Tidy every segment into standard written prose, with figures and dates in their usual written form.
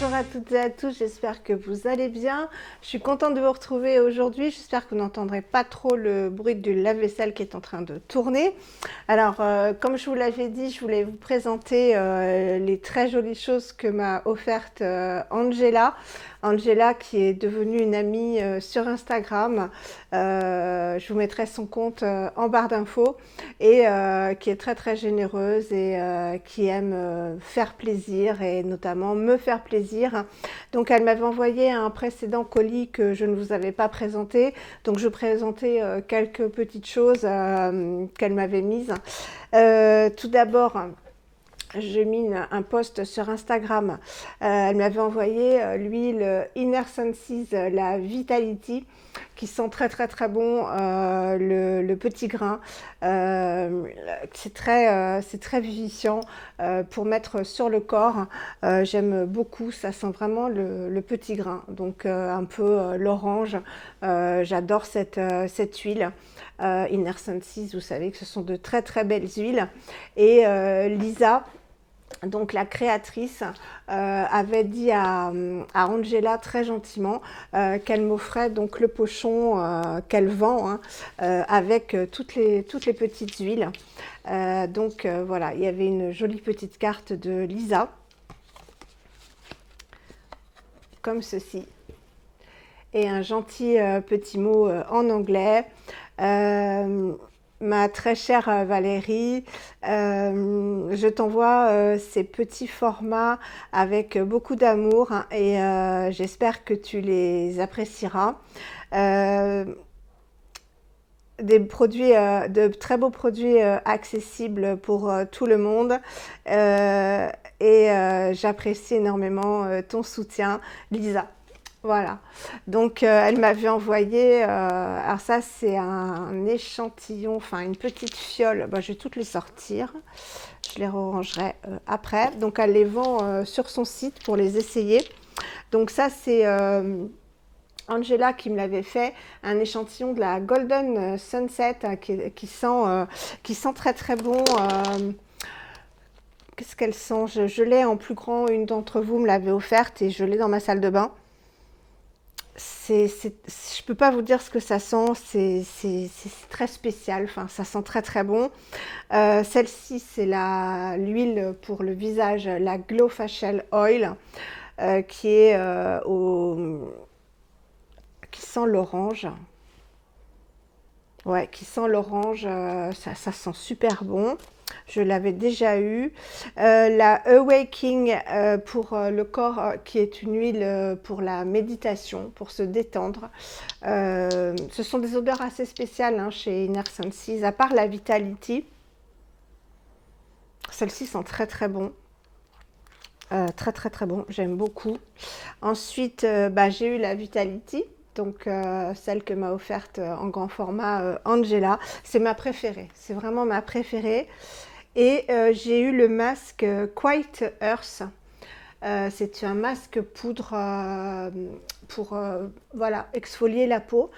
Bonjour à toutes et à tous, j'espère que vous allez bien. Je suis contente de vous retrouver aujourd'hui. J'espère que vous n'entendrez pas trop le bruit du lave-vaisselle qui est en train de tourner. Alors, comme je vous l'avais dit, je voulais vous présenter les très jolies choses que m'a offertes Angela. Angela qui est devenue une amie sur Instagram. Je vous mettrai son compte en barre d'infos et qui est très très généreuse et qui aime faire plaisir et notamment me faire plaisir. Donc elle m'avait envoyé un précédent colis que je ne vous avais pas présenté. Donc je présentais quelques petites choses qu'elle m'avait mises. Tout d'abord, j'ai mis un post sur Instagram. Elle m'avait envoyé l'huile Inner Senses, la Vitality, qui sent très très très bon le petit grain. C'est très vivifiant pour mettre sur le corps. J'aime beaucoup, ça sent vraiment le petit grain, donc un peu l'orange. J'adore cette huile. Inner Senses, vous savez que ce sont de très très belles huiles. Et Lisa, donc la créatrice, avait dit à Angela très gentiment qu'elle m'offrait donc le pochon qu'elle vend avec toutes les petites huiles. Voilà, il y avait une jolie petite carte de Lisa, comme ceci, et un gentil petit mot en anglais. Ma très chère Valérie, je t'envoie ces petits formats avec beaucoup d'amour et j'espère que tu les apprécieras. Des produits, de très beaux produits accessibles pour tout le monde et j'apprécie énormément ton soutien, Lisa. Voilà, donc elle m'avait envoyé, alors ça c'est un échantillon, enfin une petite fiole, je vais toutes les sortir, je les rangerai après. Donc elle les vend sur son site pour les essayer. Donc ça c'est Angela qui me l'avait fait, un échantillon de la Golden Sunset qui sent très très bon. Qu'est-ce qu'elle sent? Je l'ai en plus grand, une d'entre vous me l'avait offerte et je l'ai dans ma salle de bain. Je peux pas vous dire ce que ça sent, c'est très spécial, enfin ça sent très très bon. Celle-ci c'est l'huile pour le visage, la Glow Facial Oil, qui est qui sent l'orange. Ouais, qui sent l'orange, ça sent super bon. Je l'avais déjà eu. La Awaking pour le corps, qui est une huile pour la méditation, pour se détendre. Ce sont des odeurs assez spéciales chez Inner Senses, à part la Vitality. Celle-ci sent très très bon. Très très très bon, j'aime beaucoup. Ensuite, j'ai eu la Vitality. Donc celle que m'a offerte en grand format Angela, c'est ma préférée, c'est vraiment ma préférée. Et j'ai eu le masque Quiet Earth. C'est un masque poudre pour exfolier la peau.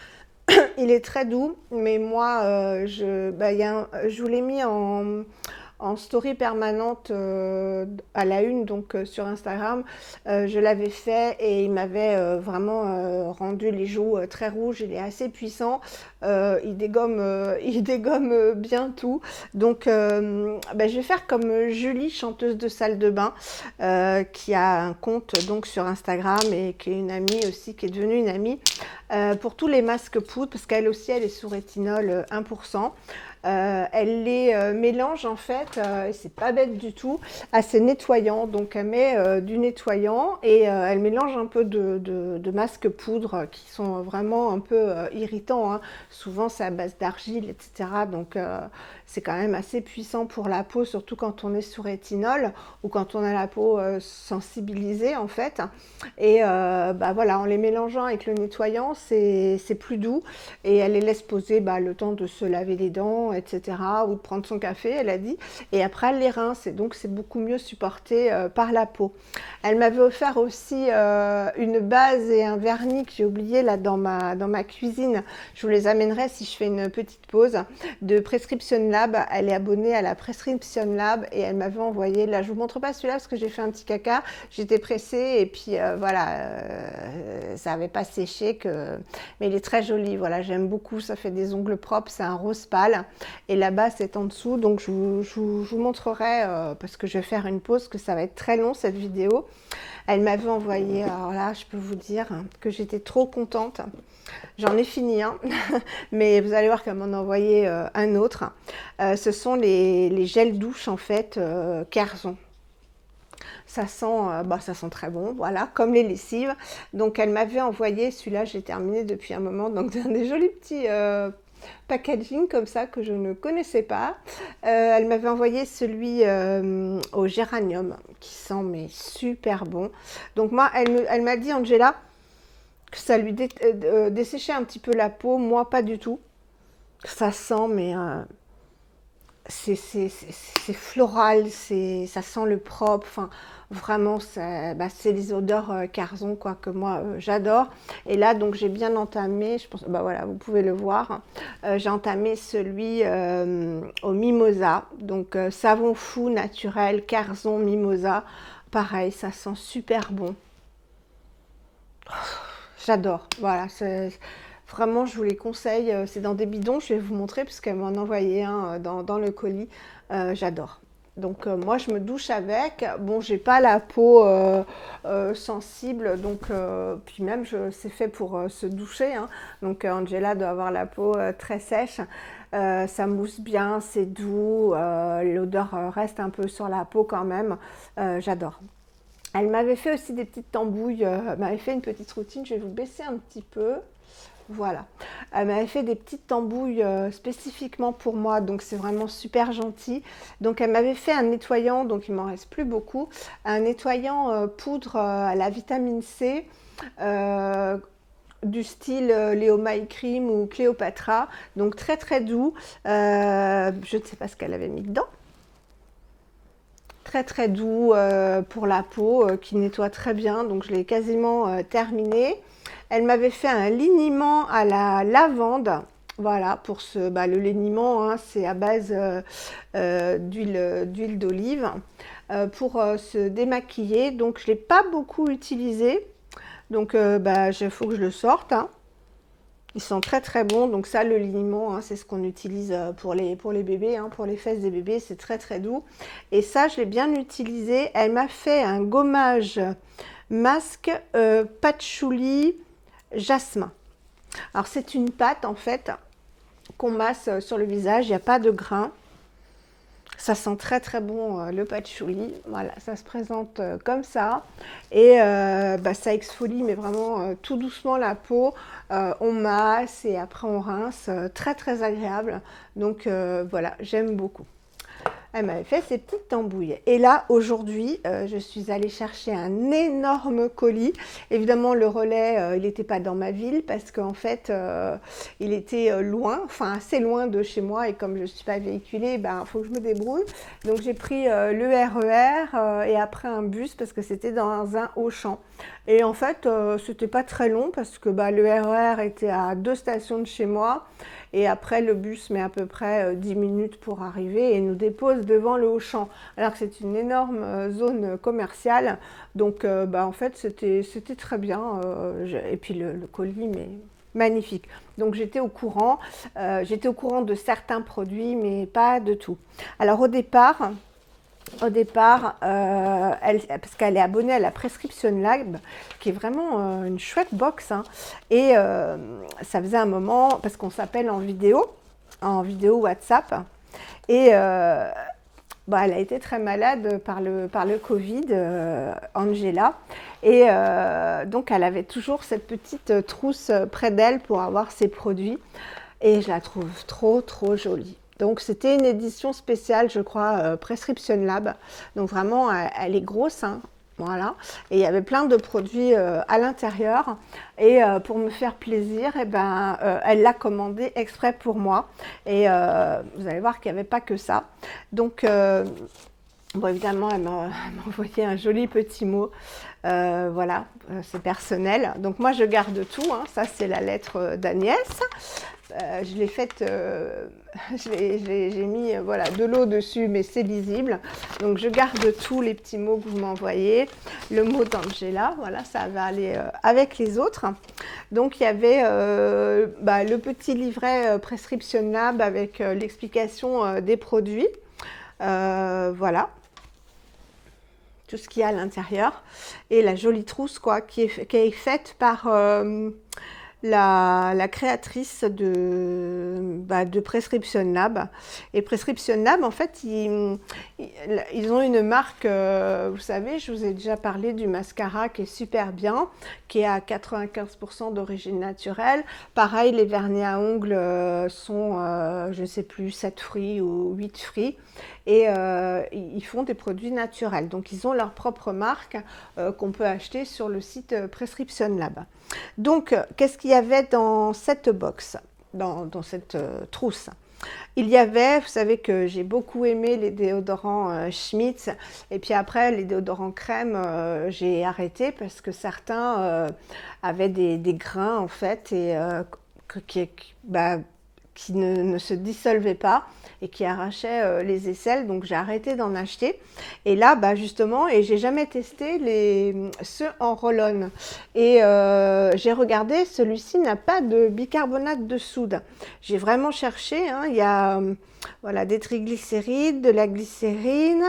Il est très doux, mais moi je vous l'ai mis en story permanente à la une, donc sur Instagram. Je l'avais fait et il m'avait vraiment rendu les joues très rouges. Il est assez puissant, il dégomme bien tout. Donc je vais faire comme Julie, chanteuse de salle de bain, qui a un compte donc sur Instagram et qui est une amie aussi, qui est devenue une amie, pour tous les masques poudre, parce qu'elle aussi elle est sous rétinol 1%. Elle les mélange en fait, et c'est pas bête du tout, assez nettoyant. Donc elle met du nettoyant et elle mélange un peu de masques poudre qui sont vraiment un peu irritants. Souvent c'est à base d'argile, etc. Donc c'est quand même assez puissant pour la peau, surtout quand on est sous rétinol ou quand on a la peau sensibilisée en fait. Et voilà, en les mélangeant avec le nettoyant, c'est plus doux et elle les laisse poser le temps de se laver les dents dents, etc. ou de prendre son café, elle a dit, et après elle les rince, et donc c'est beaucoup mieux supporté par la peau. Elle m'avait offert aussi une base et un vernis que j'ai oublié là dans ma cuisine. Je vous les amènerai si je fais une petite pause, de Prescription Lab. Elle est abonnée à la Prescription Lab et elle m'avait envoyé, là je vous montre pas celui-là parce que j'ai fait un petit caca, j'étais pressée et puis voilà, ça avait pas séché, mais il est très joli, voilà, j'aime beaucoup, ça fait des ongles propres, c'est un rose pâle et la base est en dessous, donc je vous montrerai parce que je vais faire une pause, que ça va être très long cette vidéo. Elle m'avait envoyé, alors là je peux vous dire que j'étais trop contente. J'en ai fini un, mais vous allez voir qu'elle m'en a envoyé un autre. Ce sont les gels douche en fait, Kerzon. Ça sent très bon, voilà, comme les lessives. Donc elle m'avait envoyé, celui-là j'ai terminé depuis un moment, donc des jolis petits packaging comme ça que je ne connaissais pas. Elle m'avait envoyé celui au géranium qui sent mais super bon. Donc moi, elle m'a dit, Angela, que ça lui desséchait un petit peu la peau, moi pas du tout. Ça sent mais c'est floral, ça sent le propre, enfin vraiment c'est les odeurs Kerzon quoi, que moi j'adore. Et là donc j'ai bien entamé, je pense, voilà, vous pouvez le voir, j'ai entamé celui au mimosa, donc savon fou naturel Kerzon mimosa, pareil, ça sent super bon. J'adore, voilà, vraiment, je vous les conseille. C'est dans des bidons, je vais vous montrer puisqu'elle m'en a envoyé un dans le colis. J'adore. Donc moi, je me douche avec. Bon, j'ai pas la peau sensible, donc puis même, c'est fait pour se doucher. Hein. Donc Angela doit avoir la peau très sèche. Ça mousse bien, c'est doux. L'odeur reste un peu sur la peau quand même. J'adore. Elle m'avait fait aussi des petites tambouilles. Elle m'avait fait une petite routine. Je vais vous baisser un petit peu. Voilà, elle m'avait fait des petites tambouilles spécifiquement pour moi, donc c'est vraiment super gentil. Donc elle m'avait fait un nettoyant, donc il m'en reste plus beaucoup, un nettoyant poudre à la vitamine C, du style Léo My Cream ou Cléopatra, donc très très doux. Je ne sais pas ce qu'elle avait mis dedans. Très très doux pour la peau, qui nettoie très bien, donc je l'ai quasiment terminé. Elle m'avait fait un liniment à la lavande, voilà, pour le liniment, hein, c'est à base d'huile d'olive, pour se démaquiller, donc je ne l'ai pas beaucoup utilisé, donc il faut que je le sorte, hein. Ils sont très très bons, donc ça le liniment, hein, c'est ce qu'on utilise pour les bébés, hein, pour les fesses des bébés, c'est très très doux. Et ça je l'ai bien utilisé. Elle m'a fait un gommage masque patchouli jasmin. Alors c'est une pâte en fait qu'on masse sur le visage, il n'y a pas de grains. Ça sent très très bon le patchouli, voilà, ça se présente comme ça et ça exfolie mais vraiment tout doucement la peau, on masse et après on rince, très très agréable, donc voilà, j'aime beaucoup. Elle m'avait fait ces petites tambouilles. Et là, aujourd'hui, je suis allée chercher un énorme colis. Évidemment, le relais, il n'était pas dans ma ville parce qu'en fait, il était loin, enfin assez loin de chez moi. Et comme je ne suis pas véhiculée, il faut que je me débrouille. Donc, j'ai pris le RER et après un bus parce que c'était dans un Auchan. Et en fait, c'était pas très long parce que le RER était à 2 stations de chez moi. Et après, le bus met à peu près 10 minutes pour arriver et nous dépose devant le Auchan. Alors que c'est une énorme zone commerciale. Donc, en fait, c'était très bien. Et puis, le colis, mais magnifique. Donc, j'étais au courant. De certains produits, mais pas de tout. Alors, au départ, parce qu'elle est abonnée à la Prescription Lab, qui est vraiment une chouette box, hein, et ça faisait un moment, parce qu'on s'appelle en vidéo WhatsApp, et elle a été très malade par le Covid, Angela, et donc elle avait toujours cette petite trousse près d'elle pour avoir ses produits, et je la trouve trop trop jolie. Donc c'était une édition spéciale, je crois, Prescription Lab. Donc vraiment, elle est grosse, hein. Voilà, et il y avait plein de produits à l'intérieur. Et pour me faire plaisir, eh ben, elle l'a commandé exprès pour moi. Et vous allez voir qu'il n'y avait pas que ça. Donc, bon, évidemment, elle m'a envoyé un joli petit mot. Voilà, c'est personnel. Donc moi, je garde tout, hein. Ça, c'est la lettre d'Agnès. Je l'ai faite, j'ai mis voilà, de l'eau dessus, mais c'est lisible. Donc je garde tous les petits mots que vous m'envoyez. Le mot d'Angela, voilà, ça va aller avec les autres. Donc il y avait le petit livret Prescription Lab avec l'explication des produits. Voilà. Tout ce qu'il y a à l'intérieur. Et la jolie trousse, quoi, qui est faite par la créatrice de Prescription Lab. Et Prescription Lab, en fait, ils ont une marque, vous savez, je vous ai déjà parlé du mascara qui est super bien, qui est à 95% d'origine naturelle. Pareil, les vernis à ongles sont, je ne sais plus, 7 fruits ou 8 fruits. Et ils font des produits naturels. Donc, ils ont leur propre marque qu'on peut acheter sur le site Prescription Lab. Donc, qu'est-ce qu'il y avait dans cette box, dans cette trousse? Il y avait, vous savez que j'ai beaucoup aimé les déodorants Schmitz, et puis après, les déodorants crème, j'ai arrêté parce que certains avaient des grains, en fait, et qui ne se dissolvaient pas et qui arrachaient les aisselles, donc j'ai arrêté d'en acheter. Et là, justement, et j'ai jamais testé ceux en roll-on. Et j'ai regardé, celui-ci n'a pas de bicarbonate de soude. J'ai vraiment cherché, hein, il y a voilà, des triglycérides, de la glycérine.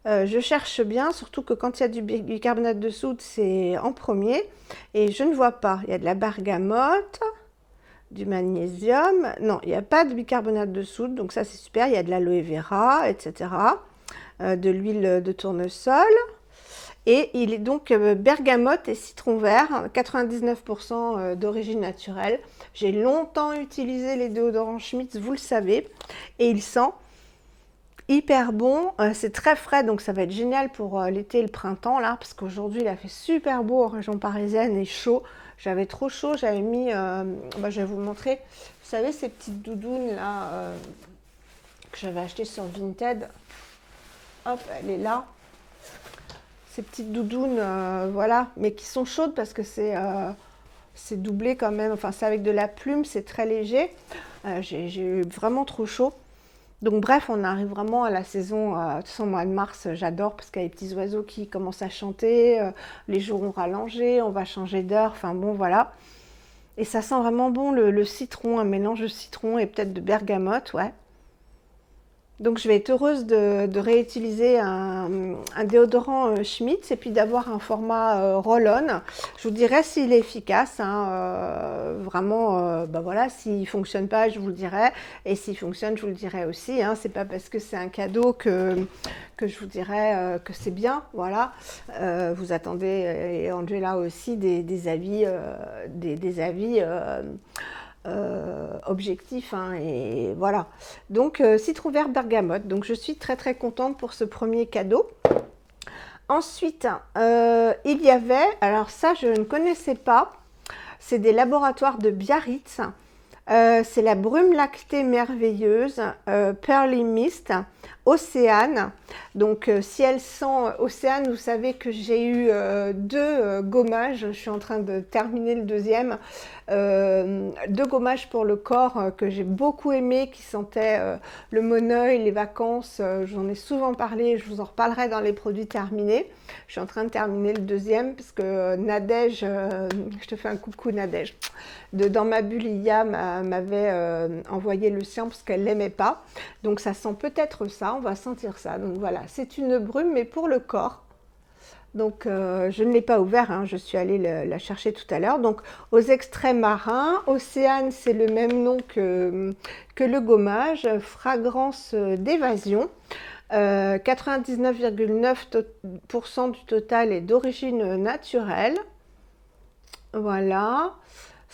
Je cherche bien, surtout que quand il y a du bicarbonate de soude, c'est en premier. Et je ne vois pas. Il y a de la bergamote, du magnésium. Non, il n'y a pas de bicarbonate de soude, donc ça c'est super. Il y a de l'aloe vera, etc. De l'huile de tournesol. Et il est donc bergamote et citron vert, 99% d'origine naturelle. J'ai longtemps utilisé les déodorants Schmitz, vous le savez, et il sent hyper bon. C'est très frais, donc ça va être génial pour l'été et le printemps, là, parce qu'aujourd'hui il a fait super beau en région parisienne et chaud. J'avais trop chaud, j'avais mis, je vais vous montrer, vous savez ces petites doudounes là, que j'avais achetées sur Vinted. Hop, elle est là. Ces petites doudounes, voilà, mais qui sont chaudes parce que c'est doublé quand même, enfin c'est avec de la plume, c'est très léger. J'ai eu vraiment trop chaud. Donc bref, on arrive vraiment à la saison, de toute façon, mois de mars, j'adore parce qu'il y a les petits oiseaux qui commencent à chanter, les jours ont rallongé, on va changer d'heure, enfin bon, voilà. Et ça sent vraiment bon le citron, un mélange de citron et peut-être de bergamote, ouais. Donc je vais être heureuse de réutiliser un déodorant Schmitz et puis d'avoir un format roll-on. Je vous dirai s'il est efficace, hein, vraiment, voilà, s'il ne fonctionne pas, je vous le dirai. Et s'il fonctionne, je vous le dirai aussi. Hein. C'est pas parce que c'est un cadeau que je vous dirai que c'est bien. Voilà. Vous attendez, et Angela aussi, des avis, des avis objectif, hein, et voilà. Donc citron vert bergamote, donc je suis très très contente pour ce premier cadeau. Ensuite il y avait, alors ça je ne connaissais pas, c'est des laboratoires de Biarritz. C'est la brume lactée merveilleuse, Pearly Mist, Océane. Donc ciel sang Océane, vous savez que j'ai eu deux gommages, je suis en train de terminer le deuxième. Deux gommages pour le corps que j'ai beaucoup aimé, qui sentaient le monoeil, les vacances, j'en ai souvent parlé, je vous en reparlerai dans les produits terminés. Je suis en train de terminer le deuxième parce que Nadège, je te fais un coucou Nadège, dans ma bulle Iya m'avait envoyé le sien parce qu'elle l'aimait pas, donc ça sent peut-être ça, on va sentir ça. Donc voilà, c'est une brume mais pour le corps. Donc je ne l'ai pas ouvert, hein, je suis allée la chercher tout à l'heure. Donc aux extraits marins, Océane c'est le même nom que le gommage, fragrance d'évasion. 99,9% du total est d'origine naturelle. Voilà.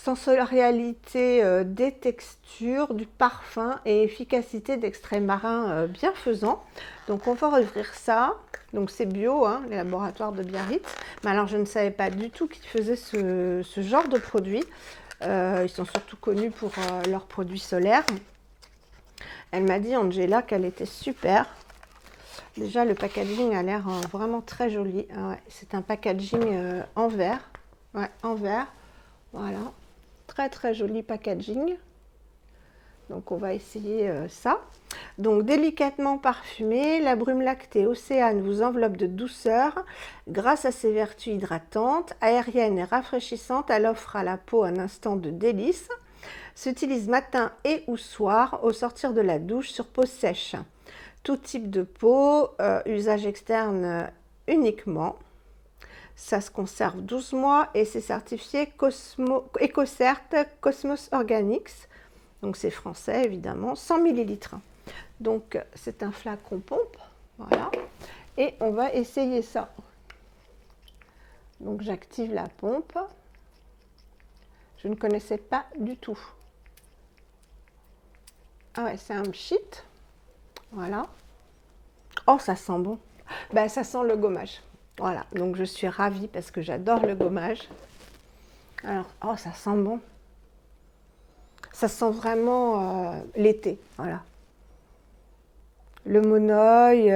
Sensorialité des textures, du parfum et efficacité d'extrait marin bienfaisant. Donc on va ouvrir ça. Donc c'est bio, hein, les laboratoires de Biarritz. Mais alors je ne savais pas du tout qu'ils faisaient ce genre de produit. Ils sont surtout connus pour leurs produits solaires. Elle m'a dit, Angela, qu'elle était super. Déjà le packaging a l'air vraiment très joli. Ah ouais, c'est un packaging en verre. Ouais, en verre. Voilà. Très très joli packaging. Donc on va essayer ça. Donc délicatement parfumé, la brume lactée Océane vous enveloppe de douceur grâce à ses vertus hydratantes, aériennes et rafraîchissantes. Elle offre à la peau un instant de délice. S'utilise matin et ou soir au sortir de la douche sur peau sèche. Tout type de peau, usage externe uniquement. Ça se conserve 12 mois et c'est certifié EcoCert Cosmos Organics. Donc c'est français évidemment, 100 ml. Donc c'est un flacon pompe, voilà. Et on va essayer ça. Donc j'active la pompe. Je ne connaissais pas du tout. Ah ouais, c'est un pchit. Voilà. Oh, ça sent bon. Ben, ça sent le gommage. Voilà, donc je suis ravie parce que j'adore le gommage. Alors, oh, ça sent bon. Ça sent vraiment l'été, voilà. Le monoeil,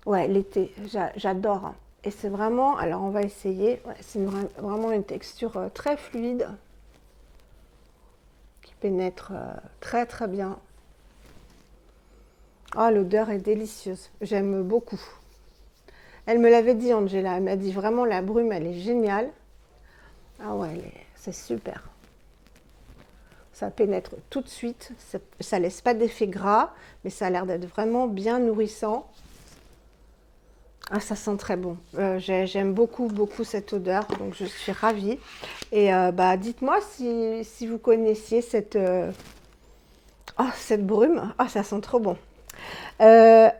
ouais, l'été, j'adore. Hein. Et c'est vraiment, alors on va essayer, ouais, c'est vraiment une texture très fluide qui pénètre très très bien. Oh, l'odeur est délicieuse, j'aime beaucoup. Elle me l'avait dit, Angela, elle m'a dit vraiment la brume, elle est géniale. Ah ouais, c'est super. Ça pénètre tout de suite, ça laisse pas d'effet gras, mais ça a l'air d'être vraiment bien nourrissant. Ah, ça sent très bon. J'aime beaucoup, beaucoup cette odeur, donc je suis ravie. Et bah, dites-moi si vous connaissiez cette brume. Ah, ça sent trop bon.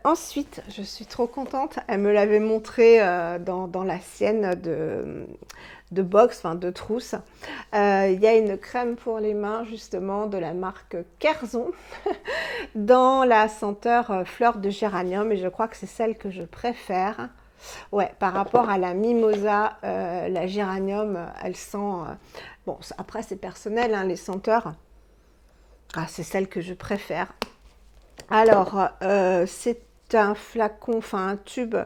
Ensuite, je suis trop contente. Elle me l'avait montré dans la sienne de box, enfin de trousse. Il y a une crème pour les mains justement de la marque Kerzon dans la senteur fleur de géranium et je crois que c'est celle que je préfère. Ouais, par rapport à la mimosa, la géranium, elle sent... bon, après c'est personnel, hein, les senteurs. Ah, c'est celle que je préfère. Alors, c'est un flacon, enfin un tube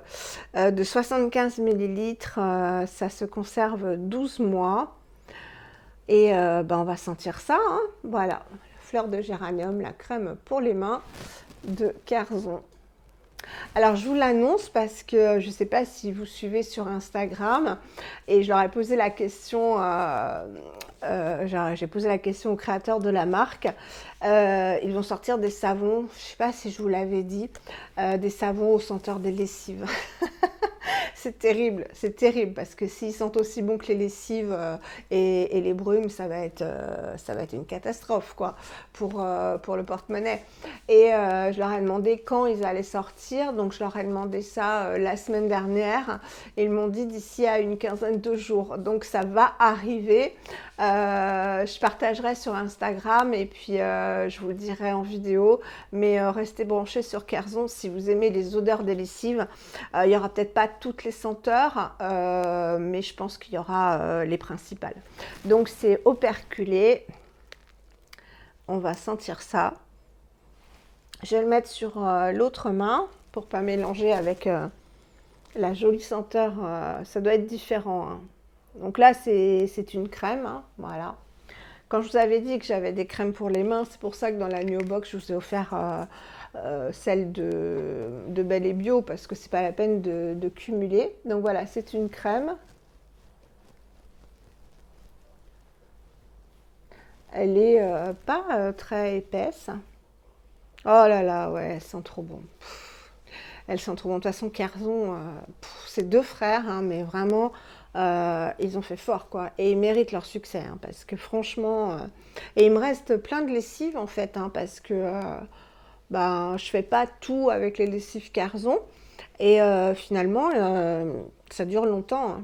de 75 ml. Ça se conserve 12 mois. Et ben, on va sentir ça. Hein. Voilà, fleur de géranium, la crème pour les mains de Kerzon. Alors, je vous l'annonce parce que je ne sais pas si vous suivez sur Instagram et je leur ai posé la question, j'ai posé la question au créateur de la marque. Ils vont sortir des savons, je ne sais pas si je vous l'avais dit, des savons aux senteurs des lessives. C'est terrible parce que s'ils sentent aussi bon que les lessives et les brumes, ça va être une catastrophe quoi pour le porte-monnaie. Et je leur ai demandé quand ils allaient sortir, donc je leur ai demandé ça la semaine dernière. Et ils m'ont dit d'ici à une quinzaine de jours, donc ça va arriver. Je partagerai sur Instagram et puis je vous le dirai en vidéo, mais restez branchés sur Kerzon si vous aimez les odeurs des lessives. Il n'y aura peut-être pas toutes les senteurs, mais je pense qu'il y aura les principales. Donc c'est operculé. On va sentir ça. Je vais le mettre sur l'autre main pour ne pas mélanger avec la jolie senteur. Ça doit être différent. Hein. Donc là, c'est une crème. Hein, voilà. Quand je vous avais dit que j'avais des crèmes pour les mains, c'est pour ça que dans la Nuo Box, je vous ai offert celle de Belle et Bio parce que c'est pas la peine de cumuler. Donc voilà, c'est une crème. Elle est pas très épaisse. Oh là là, ouais, elles sont trop bon. Elles sont trop bon. De toute façon, Kerzon, c'est deux frères, hein, mais vraiment, ils ont fait fort, quoi. Et ils méritent leur succès, hein, parce que franchement... et il me reste plein de lessives, en fait, hein, parce que ben, je fais pas tout avec les lessives Kerzon. Et finalement, ça dure longtemps. Hein.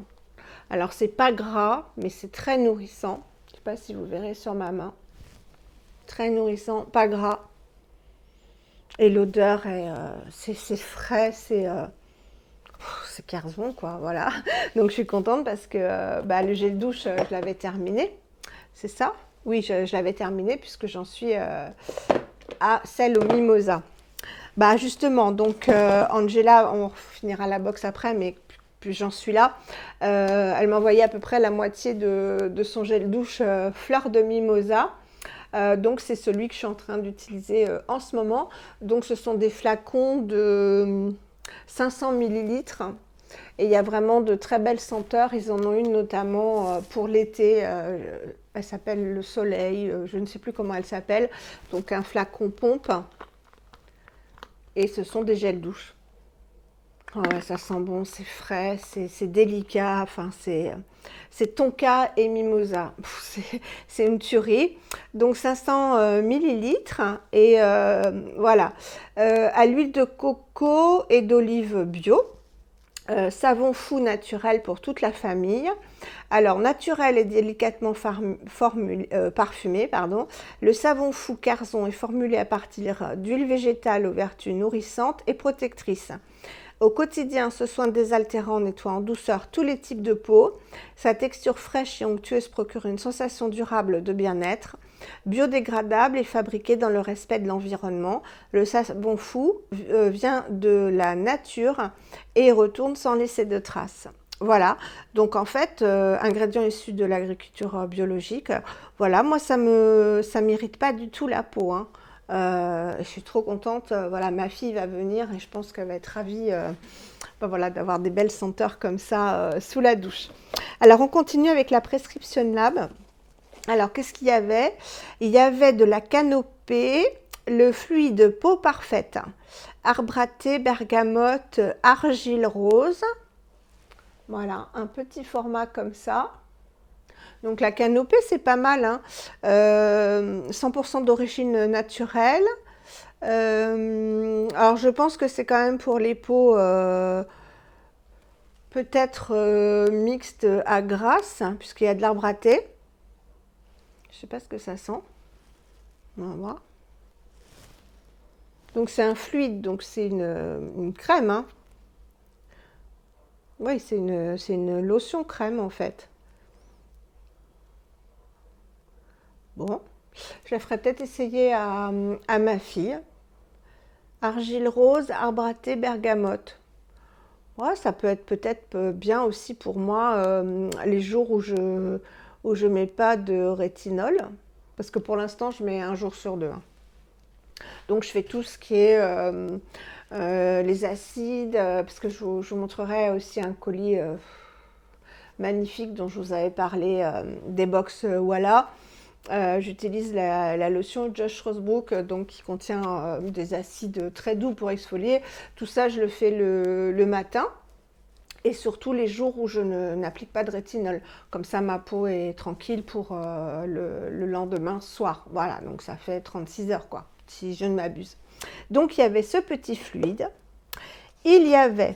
Alors, c'est pas gras, mais c'est très nourrissant. sais pas si vous verrez sur ma main. Très nourrissant, pas gras. Et l'odeur est, c'est frais, c'est Carzon quoi, voilà. Donc je suis contente parce que le gel douche, je l'avais terminé. C'est ça? Oui, je l'avais terminé puisque j'en suis à celle au mimosa. Bah justement, donc Angela, on finira la box après, mais plus j'en suis là. Elle m'a envoyé à peu près la moitié de son gel douche fleur de mimosa. Donc c'est celui que je suis en train d'utiliser en ce moment. Donc ce sont des flacons de 500 millilitres. Et il y a vraiment de très belles senteurs. Ils en ont une notamment pour l'été. Elle s'appelle le soleil. Je ne sais plus comment elle s'appelle. Donc un flacon pompe. Et ce sont des gels douche. Oh ouais, ça sent bon, c'est frais, c'est délicat. Enfin, c'est tonka et mimosa. C'est une tuerie. Donc 500 millilitres. Et voilà. À l'huile de coco et d'olive bio. Savon fou naturel pour toute la famille. Alors, naturel et délicatement parfumé, pardon. Le savon fou Carzon est formulé à partir d'huile végétale aux vertus nourrissantes et protectrices. Au quotidien, ce soin désaltérant nettoie en douceur tous les types de peau. Sa texture fraîche et onctueuse procure une sensation durable de bien-être. Biodégradable et fabriqué dans le respect de l'environnement. Le savon fou vient de la nature et retourne sans laisser de traces. Voilà, donc en fait, ingrédients issus de l'agriculture biologique. Voilà, moi ça m'irrite pas du tout la peau, hein. Je suis trop contente. Voilà, ma fille va venir et je pense qu'elle va être ravie voilà, d'avoir des belles senteurs comme ça sous la douche. Alors, on continue avec la Prescription Lab. Alors, qu'est-ce qu'il y avait? Il y avait de la canopée, le fluide peau parfaite, arbraté, bergamote, argile rose. Voilà, un petit format comme ça. Donc la canopée, c'est pas mal, hein. 100% d'origine naturelle. Alors je pense que c'est quand même pour les peaux peut-être mixtes à grasse, hein, puisqu'il y a de l'arbre à thé. Je sais pas ce que ça sent. On va voir. Donc c'est un fluide, donc c'est une crème, hein. Oui, c'est une lotion crème en fait. Bon, je la ferai peut-être essayer à ma fille. Argile rose, arbre à thé, bergamote. Ouais, ça peut être peut-être bien aussi pour moi les jours où je mets pas de rétinol. Parce que pour l'instant, je mets un jour sur deux, hein. Donc je fais tout ce qui est les acides, parce que je vous montrerai aussi un colis magnifique dont je vous avais parlé, des box Walla. J'utilise la lotion Josh Rosebrook, donc qui contient des acides très doux pour exfolier. Tout ça, je le fais le matin et surtout les jours où je n'applique pas de rétinol. Comme ça, ma peau est tranquille pour le lendemain soir. Voilà, donc ça fait 36 heures, quoi, si je ne m'abuse. Donc, il y avait ce petit fluide. Il y avait,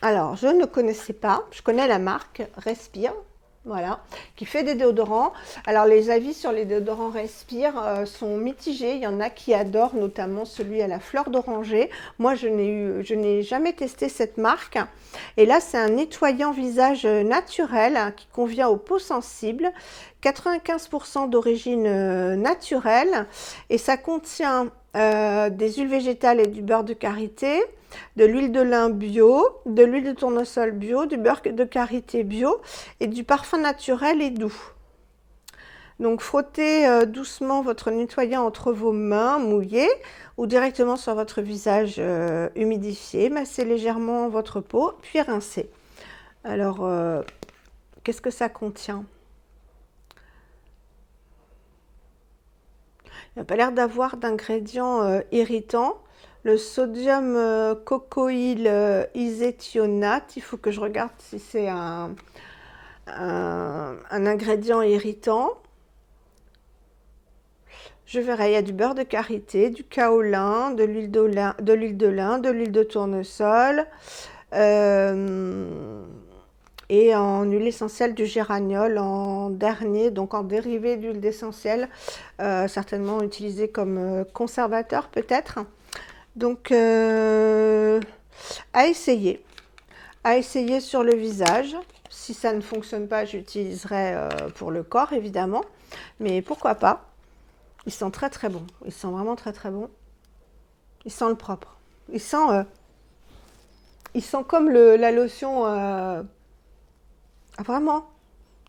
alors, je ne connaissais pas, je connais la marque Respire. Voilà, qui fait des déodorants. Alors les avis sur les déodorants Respire sont mitigés. Il y en a qui adorent, notamment celui à la fleur d'oranger. Moi, je n'ai jamais testé cette marque. Et là, c'est un nettoyant visage naturel, hein, qui convient aux peaux sensibles. 95% d'origine naturelle. Et ça contient des huiles végétales et du beurre de karité, de l'huile de lin bio, de l'huile de tournesol bio, du beurre de karité bio et du parfum naturel et doux. Donc frottez doucement votre nettoyant entre vos mains mouillées ou directement sur votre visage humidifié. Massez légèrement votre peau puis rincez. Alors qu'est-ce que ça contient? Il n'a pas l'air d'avoir d'ingrédients irritants. Le sodium cocoïl iséthionate, il faut que je regarde si c'est un ingrédient irritant. Je verrai, il y a du beurre de karité, du kaolin, de l'huile de lin, de l'huile de tournesol, et en huile essentielle du géraniol en dernier, donc en dérivé d'huile d'essentiel, certainement utilisé comme conservateur peut-être. Donc à essayer sur le visage. Si ça ne fonctionne pas, j'utiliserai pour le corps évidemment, mais pourquoi pas. Il sent très très bon, il sent vraiment très très bon. Il sent le propre, il sent comme la lotion, vraiment,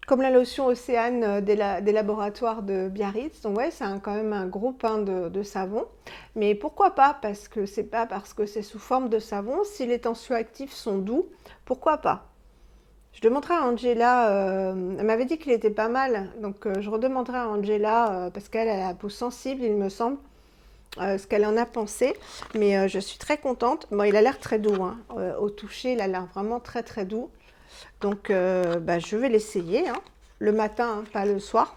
comme la lotion Océane des laboratoires de Biarritz. Donc ouais, c'est quand même un gros pain de savon. Mais pourquoi pas? Parce que c'est pas parce que c'est sous forme de savon. Si les tensioactifs sont doux, pourquoi pas? Je demanderai à Angela, elle m'avait dit qu'il était pas mal. Donc je redemanderai à Angela, parce qu'elle a la peau sensible, il me semble. Ce qu'elle en a pensé, mais je suis très contente. Bon, il a l'air très doux, hein. Au toucher, il a l'air vraiment très très doux. Donc je vais l'essayer, hein, le matin, hein, pas le soir,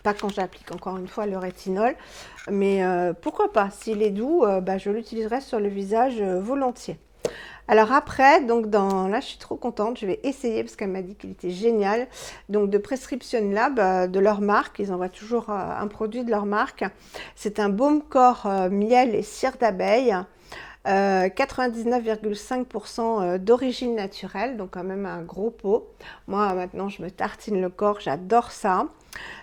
pas quand j'applique encore une fois le rétinol, mais pourquoi pas, s'il est doux, je l'utiliserai sur le visage volontiers. Alors après, donc là je suis trop contente, je vais essayer parce qu'elle m'a dit qu'il était génial. Donc de Prescription Lab, de leur marque, ils envoient toujours un produit de leur marque. C'est un baume corps miel et cire d'abeille, 99,5% d'origine naturelle, donc quand même un gros pot. Moi maintenant je me tartine le corps, j'adore ça.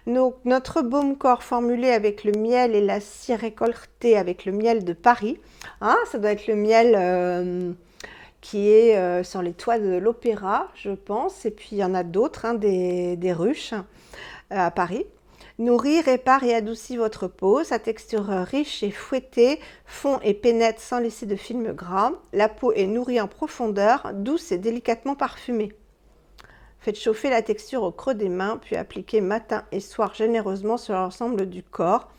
Donc, notre baume corps formulé avec le miel et la cire récoltée avec le miel de Paris. Hein, ça doit être le miel qui est sur les toits de l'Opéra, je pense. Et puis, il y en a d'autres, hein, des ruches à Paris. Nourrit, répare et adoucit votre peau. Sa texture riche et fouettée fond et pénètre sans laisser de film gras. La peau est nourrie en profondeur, douce et délicatement parfumée. Faites chauffer la texture au creux des mains, puis appliquez matin et soir généreusement sur l'ensemble du corps,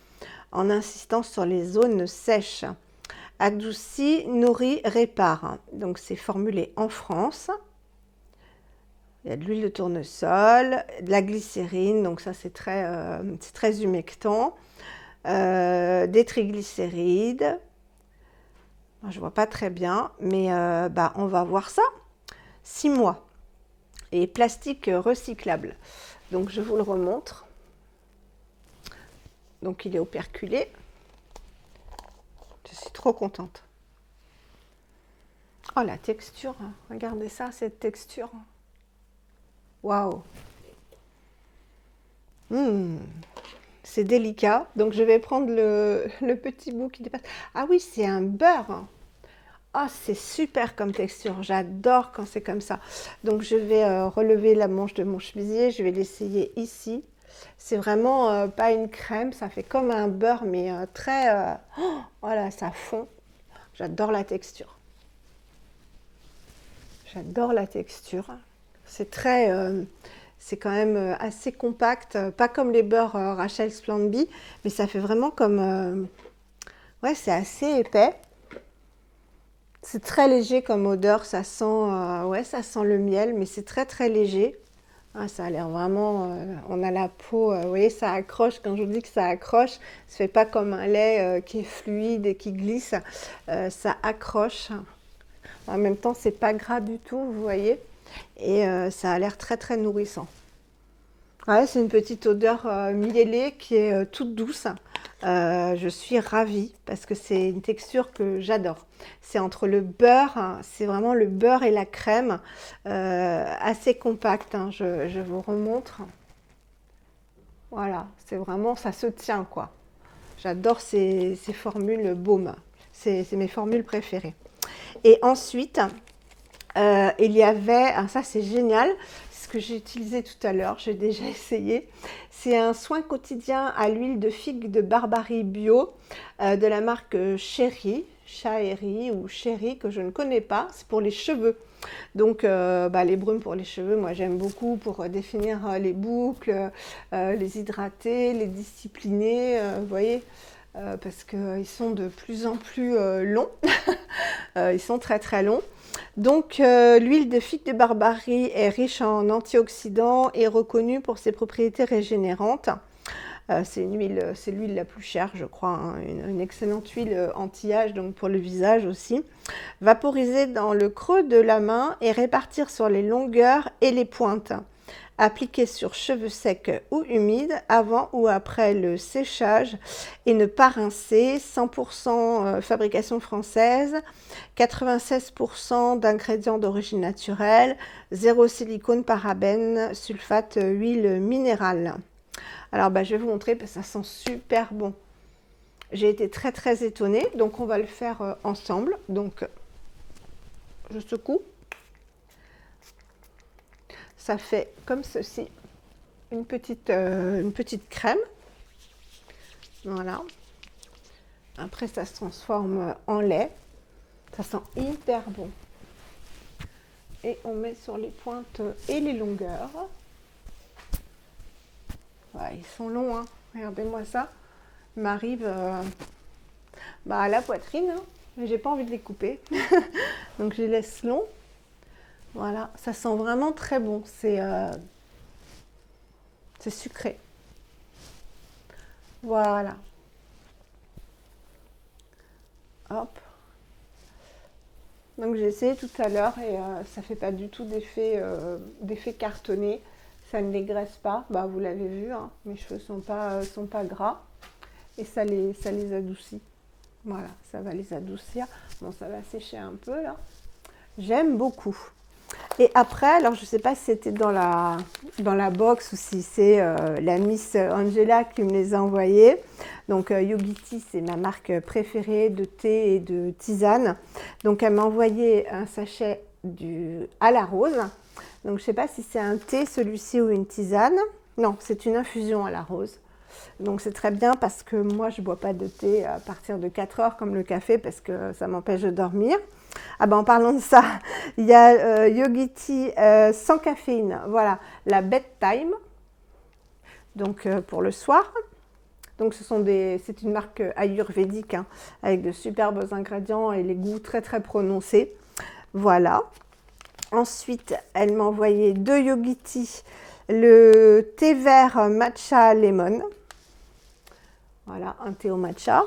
en insistant sur les zones sèches. Adoucit, nourrit, répare. Donc c'est formulé en France. Il y a de l'huile de tournesol, de la glycérine, donc ça c'est très humectant, des triglycérides. Je ne vois pas très bien, mais on va voir ça. 6 mois. Et plastique recyclable. Donc je vous le remontre. Donc il est operculé. Je suis trop contente. Oh la texture, regardez ça, cette texture. Waouh. C'est délicat. Donc je vais prendre le petit bout qui dépasse. Ah oui, c'est un beurre. Oh, c'est super comme texture, j'adore quand c'est comme ça. Donc je vais relever la manche de mon chemisier, je vais l'essayer ici. C'est vraiment pas une crème, ça fait comme un beurre, mais très... voilà, ça fond. J'adore la texture. J'adore la texture. C'est c'est quand même assez compact, pas comme les beurres Rachel Splendby, mais ça fait vraiment comme... ouais, c'est assez épais. C'est très léger comme odeur, ça sent, ouais, ça sent le miel, mais c'est très très léger. Ah, ça a l'air vraiment, on a la peau, vous voyez, ça accroche. Quand je vous dis que ça accroche, ça fait pas comme un lait qui est fluide et qui glisse, ça accroche. En même temps, c'est pas gras du tout, vous voyez, et ça a l'air très très nourrissant. Ouais, c'est une petite odeur miellée qui est toute douce. Je suis ravie parce que c'est une texture que j'adore. C'est entre le beurre, hein, c'est vraiment le beurre et la crème, assez compact, hein, je vous remontre. Voilà, c'est vraiment, ça se tient quoi. J'adore ces formules baume, c'est mes formules préférées. Et ensuite, il y avait, ça c'est génial, ce que j'ai utilisé tout à l'heure, j'ai déjà essayé. C'est un soin quotidien à l'huile de figue de Barbarie bio de la marque Chéri, ou Chéri, que je ne connais pas. C'est pour les cheveux. Donc les brumes pour les cheveux, moi j'aime beaucoup pour définir les boucles, les hydrater, les discipliner, vous voyez, parce qu'ils sont de plus en plus longs. Ils sont très très longs. Donc l'huile de figue de Barbarie est riche en antioxydants et reconnue pour ses propriétés régénérantes. C'est l'huile la plus chère, je crois, hein, une excellente huile anti-âge, donc pour le visage aussi. Vaporiser dans le creux de la main et répartir sur les longueurs et les pointes. Appliquer sur cheveux secs ou humides avant ou après le séchage et ne pas rincer. 100% fabrication française, 96% d'ingrédients d'origine naturelle, 0 silicone, parabènes, sulfate, huile minérale. Alors je vais vous montrer parce que ça sent super bon. J'ai été très étonnée, donc on va le faire ensemble. Donc je secoue. Ça fait comme ceci, une petite crème. Voilà. Après, ça se transforme en lait. Ça sent hyper bon. Et on met sur les pointes et les longueurs. Ouais, ils sont longs, hein. Regardez-moi ça. Ils m'arrivent à la poitrine, hein. Mais j'ai pas envie de les couper. Donc je les laisse longs. Voilà, ça sent vraiment très bon. C'est sucré. Voilà. Hop. Donc j'ai essayé tout à l'heure et ça fait pas du tout d'effet cartonné. Ça ne les graisse pas. Vous l'avez vu, hein, mes cheveux sont pas gras et ça les adoucit. Voilà, ça va les adoucir. Bon, ça va sécher un peu là. J'aime beaucoup. Et après, alors je ne sais pas si c'était dans la box ou si c'est la Miss Angela qui me les a envoyés. Donc Yogiti, c'est ma marque préférée de thé et de tisane. Donc elle m'a envoyé un sachet à la rose. Donc je ne sais pas si c'est un thé celui-ci ou une tisane. Non, c'est une infusion à la rose. Donc c'est très bien parce que moi je ne bois pas de thé à partir de 4 heures comme le café parce que ça m'empêche de dormir. En parlant de ça, il y a Yogiti sans caféine, voilà, la bedtime, donc pour le soir. Donc c'est une marque ayurvédique, hein, avec de superbes ingrédients et les goûts très prononcés. Voilà. Ensuite, elle m'a envoyé de Yogiti le thé vert matcha lemon. Voilà, un thé au matcha.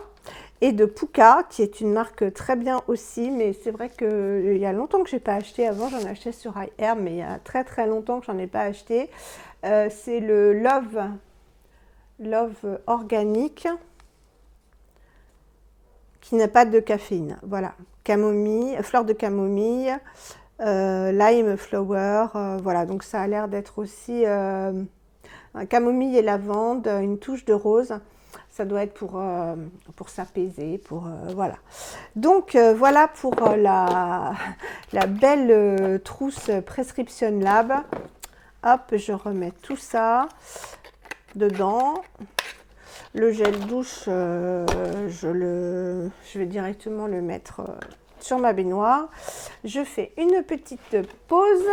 Et de Pukka, qui est une marque très bien aussi, mais c'est vrai qu'il y a longtemps que je n'ai pas acheté. Avant, j'en achetais sur iHerb, mais il y a très longtemps que j'en ai pas acheté. C'est le Love organique, qui n'a pas de caféine. Voilà, camomille, fleur de camomille, lime flower, voilà, donc ça a l'air d'être aussi camomille et lavande, une touche de rose. Ça doit être pour s'apaiser, voilà. Donc voilà pour la belle trousse Prescription Lab. Hop, je remets tout ça dedans. Le gel douche, je vais directement le mettre sur ma baignoire. Je fais une petite pause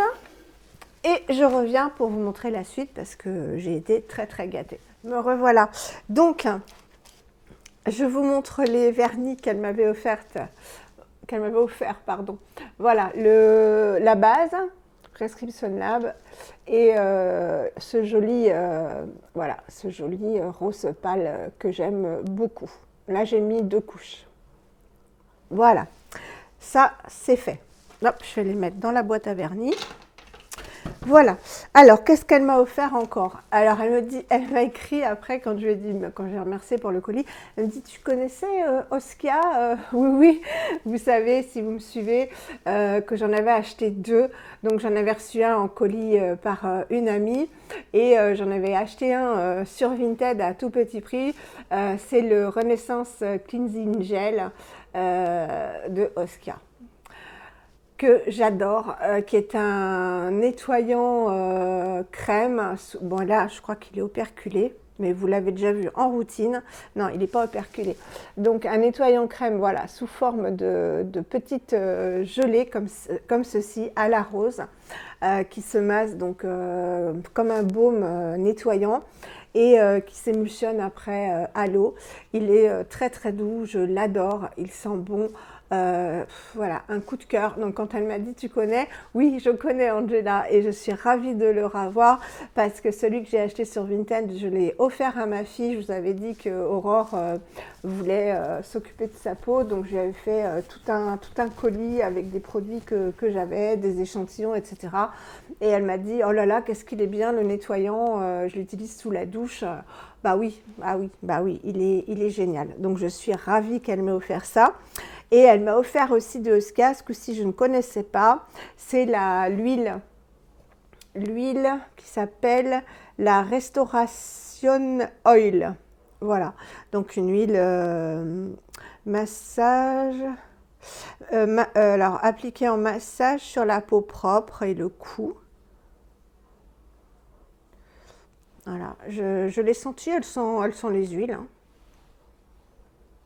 et je reviens pour vous montrer la suite parce que j'ai été très gâtée. Me revoilà. Donc, je vous montre les vernis qu'elle m'avait offert, pardon. Voilà, la base, Prescription Lab, et ce joli rose pâle que j'aime beaucoup. Là, j'ai mis 2 couches. Voilà, ça, c'est fait. Hop, je vais les mettre dans la boîte à vernis. Voilà. Alors, qu'est-ce qu'elle m'a offert encore? Alors, elle m'a écrit après, quand j'ai remercié pour le colis, elle me dit, tu connaissais Oskia? Oui, vous savez, si vous me suivez, que j'en avais acheté 2. Donc, j'en avais reçu un en colis par une amie et j'en avais acheté un sur Vinted à tout petit prix. C'est le Renaissance Cleansing Gel de Oskia, que j'adore, qui est un nettoyant crème. Bon, là, je crois qu'il est operculé, mais vous l'avez déjà vu en routine. Non, il n'est pas operculé. Donc, un nettoyant crème, voilà, sous forme de petites gelées comme ceci, à la rose, qui se masse donc comme un baume nettoyant et qui s'émulsionne après à l'eau. Il est très doux, je l'adore, il sent bon. Voilà, un coup de cœur. Donc quand elle m'a dit tu connais, oui je connais Angela et je suis ravie de le revoir parce que celui que j'ai acheté sur Vinted, je l'ai offert à ma fille. Je vous avais dit que Aurore voulait s'occuper de sa peau, donc je lui avais fait tout un colis avec des produits que j'avais, des échantillons, etc. Et elle m'a dit oh là là, qu'est-ce qu'il est bien le nettoyant, je l'utilise sous la douche. Bah oui, bah oui, bah oui, il est génial. Donc je suis ravie qu'elle m'ait offert ça. Et elle m'a offert aussi de Oscar, ce que si je ne connaissais pas, c'est l'huile qui s'appelle la Restoration Oil. Voilà, donc une huile massage, alors appliquée en massage sur la peau propre et le cou. Voilà, je l'ai senti, elles sont les huiles. Hein.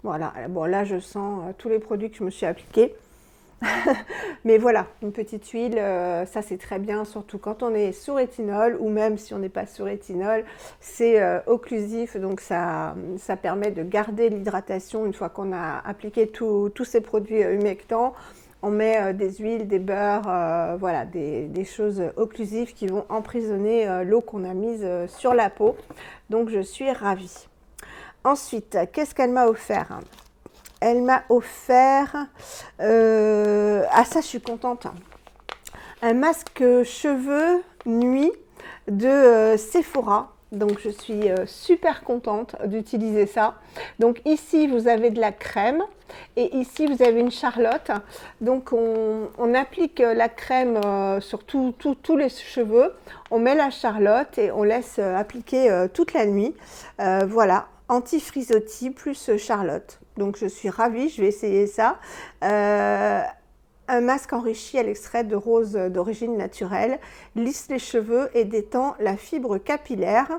Voilà, bon là je sens tous les produits que je me suis appliqués. Mais voilà, une petite huile, ça c'est très bien, surtout quand on est sous rétinol ou même si on n'est pas sous rétinol, c'est occlusif, donc ça permet de garder l'hydratation une fois qu'on a appliqué tous ces produits humectants. On met des huiles, des beurres, voilà, des choses occlusives qui vont emprisonner l'eau qu'on a mise sur la peau. Donc je suis ravie. Ensuite, qu'est-ce qu'elle m'a offert? Elle m'a offert, ah ça je suis contente, un masque cheveux nuit de Sephora. Donc je suis super contente d'utiliser ça. Donc ici vous avez de la crème et ici vous avez une charlotte. Donc on applique la crème sur tous les cheveux. On met la charlotte et on laisse appliquer toute la nuit. Voilà, anti-frisottis plus charlotte. Donc je suis ravie, je vais essayer ça. Un masque enrichi à l'extrait de rose d'origine naturelle, lisse les cheveux et détend la fibre capillaire,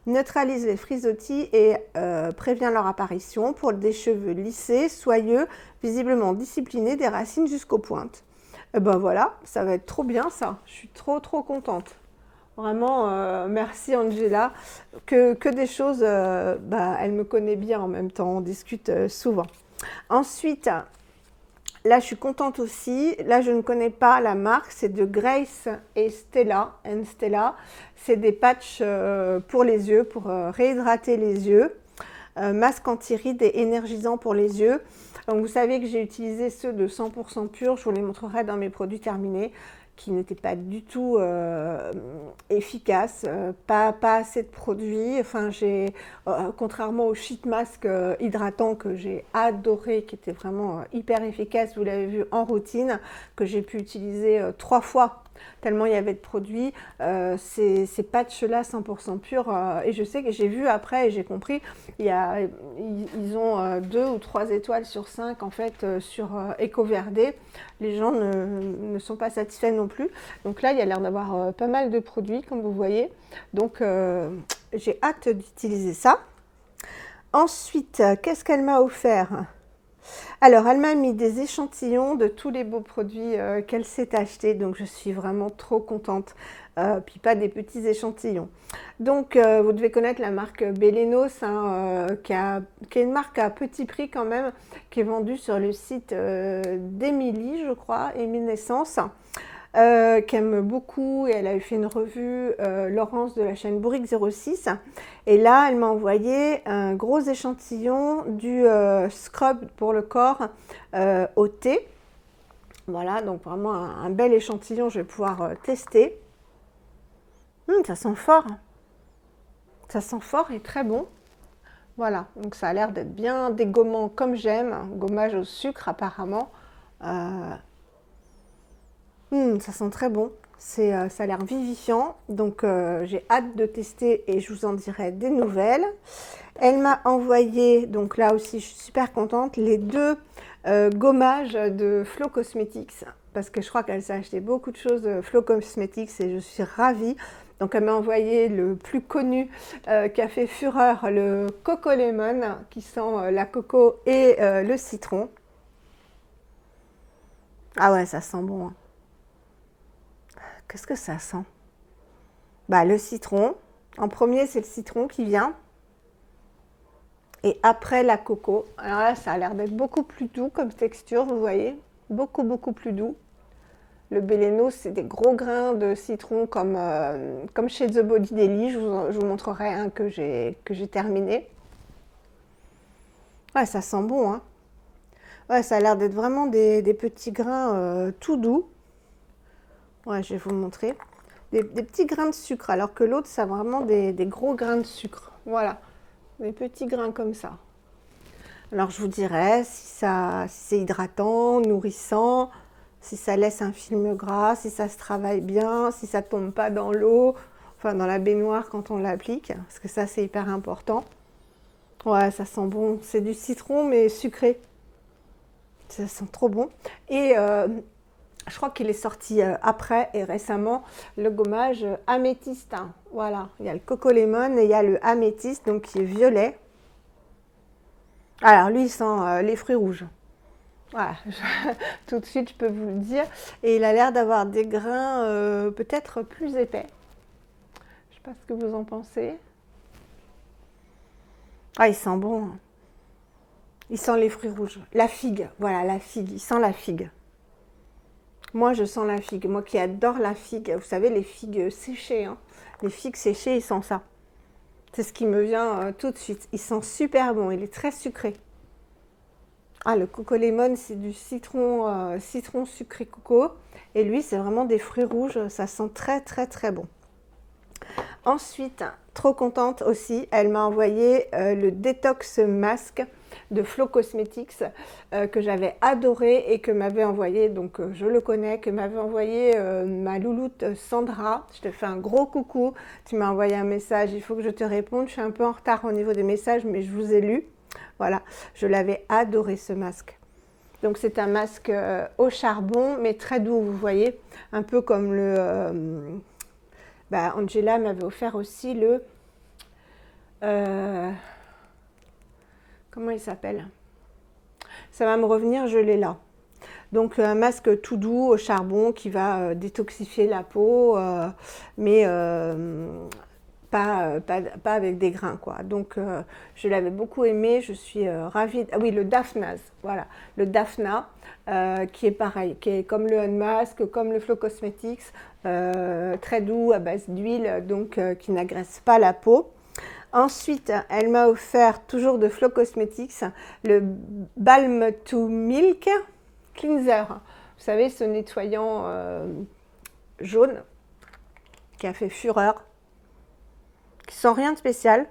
neutralise les frisottis et prévient leur apparition pour des cheveux lissés, soyeux, visiblement disciplinés des racines jusqu'aux pointes. Et ben voilà, ça va être trop bien ça, je suis trop contente. Vraiment, merci Angela, que des choses, elle me connaît bien en même temps, on discute souvent. Ensuite, là, je suis contente aussi. Là, je ne connais pas la marque. C'est de Grace et Stella. C'est des patchs pour les yeux, pour réhydrater les yeux. Masque anti-rides et énergisant pour les yeux. Donc, vous savez que j'ai utilisé ceux de 100% pur. Je vous les montrerai dans mes produits terminés, qui n'étaient pas du tout efficaces, pas assez de produits. Enfin, contrairement au sheet mask hydratant que j'ai adoré, qui était vraiment hyper efficace, vous l'avez vu en routine, que j'ai pu utiliser 3 fois tellement il y avait de produits, ces patchs-là 100% purs, et je sais que j'ai vu après et j'ai compris, ils ont 2 ou 3 étoiles sur 5 en fait sur EcoVerde. Les gens ne sont pas satisfaits non plus. Donc là, il y a l'air d'avoir pas mal de produits, comme vous voyez. Donc j'ai hâte d'utiliser ça. Ensuite, qu'est-ce qu'elle m'a offert? Alors, elle m'a mis des échantillons de tous les beaux produits qu'elle s'est achetés, donc je suis vraiment trop contente. Puis pas des petits échantillons. Donc, vous devez connaître la marque Belenos, hein, qui est une marque à petit prix quand même, qui est vendue sur le site d'Emilie, je crois, Eminescence. Qu'aime beaucoup, et elle a fait une revue, Laurence de la chaîne Bourrique 06, et là elle m'a envoyé un gros échantillon du scrub pour le corps au thé. Voilà, donc vraiment un bel échantillon, je vais pouvoir tester. Ça sent fort, ça sent fort et très bon. Voilà, donc ça a l'air d'être bien dégommant comme j'aime, gommage au sucre apparemment. Ça sent très bon, ça a l'air vivifiant, donc j'ai hâte de tester et je vous en dirai des nouvelles. Elle m'a envoyé, donc là aussi je suis super contente, les 2 gommages de Flow Cosmetics, parce que je crois qu'elle s'est acheté beaucoup de choses de Flow Cosmetics et je suis ravie. Donc elle m'a envoyé le plus connu qui a fait fureur, le Coco Lemon, qui sent la coco et le citron. Ah ouais, ça sent bon, hein. Qu'est-ce que ça sent? Le citron. En premier, c'est le citron qui vient. et après la coco. Alors là, ça a l'air d'être beaucoup plus doux comme texture, vous voyez, beaucoup plus doux. Le Belleno, c'est des gros grains de citron comme chez The Body Daily. Je vous montrerai un que j'ai terminé. Ouais, ça sent bon, hein. Ouais, ça a l'air d'être vraiment des petits grains tout doux. Ouais, je vais vous montrer. Des petits grains de sucre, alors que l'autre, ça a vraiment des gros grains de sucre. Voilà, des petits grains comme ça. Alors, je vous dirais si c'est hydratant, nourrissant, si ça laisse un film gras, si ça se travaille bien, si ça ne tombe pas dans l'eau, enfin dans la baignoire quand on l'applique, parce que ça, c'est hyper important. Ouais, ça sent bon. C'est du citron, mais sucré. Ça sent trop bon. Et je crois qu'il est sorti après et récemment le gommage améthyste. Voilà, il y a le coco lemon et il y a le améthyste, donc qui est violet. Alors lui, il sent les fruits rouges. Voilà, tout de suite, je peux vous le dire. Et il a l'air d'avoir des grains peut-être plus épais. Je ne sais pas ce que vous en pensez. Ah, il sent bon. Il sent les fruits rouges. La figue, voilà, la figue. Il sent la figue. Moi, je sens la figue. Moi qui adore la figue. Vous savez, les figues séchées. Hein. Les figues séchées, ils sentent ça. C'est ce qui me vient tout de suite. Il sent super bon. Il est très sucré. Ah, le coco lemon, c'est du citron, citron sucré coco. Et lui, c'est vraiment des fruits rouges. Ça sent très bon. Ensuite, trop contente aussi, elle m'a envoyé le Detox Mask de Flow Cosmetics que j'avais adoré et que m'avait envoyé, donc je le connais, que m'avait envoyé ma louloute Sandra. Je te fais un gros coucou, tu m'as envoyé un message, il faut que je te réponde. Je suis un peu en retard au niveau des messages, mais je vous ai lu. Voilà, je l'avais adoré ce masque. Donc c'est un masque au charbon, mais très doux, vous voyez, un peu comme le... Angela m'avait offert aussi le... comment il s'appelle? Ça va me revenir, je l'ai là. Donc un masque tout doux au charbon qui va détoxifier la peau, mais pas avec des grains, quoi. Donc je l'avais beaucoup aimé, je suis ravie. Ah oui, le Daphna's, voilà, le Daphna, qui est pareil, qui est comme le Unmask, comme le Flow Cosmetics, très doux à base d'huile, donc qui n'agresse pas la peau. Ensuite, elle m'a offert, toujours de Flow Cosmetics, le Balm to Milk Cleanser. Vous savez, ce nettoyant jaune qui a fait fureur, qui sent rien de spécial.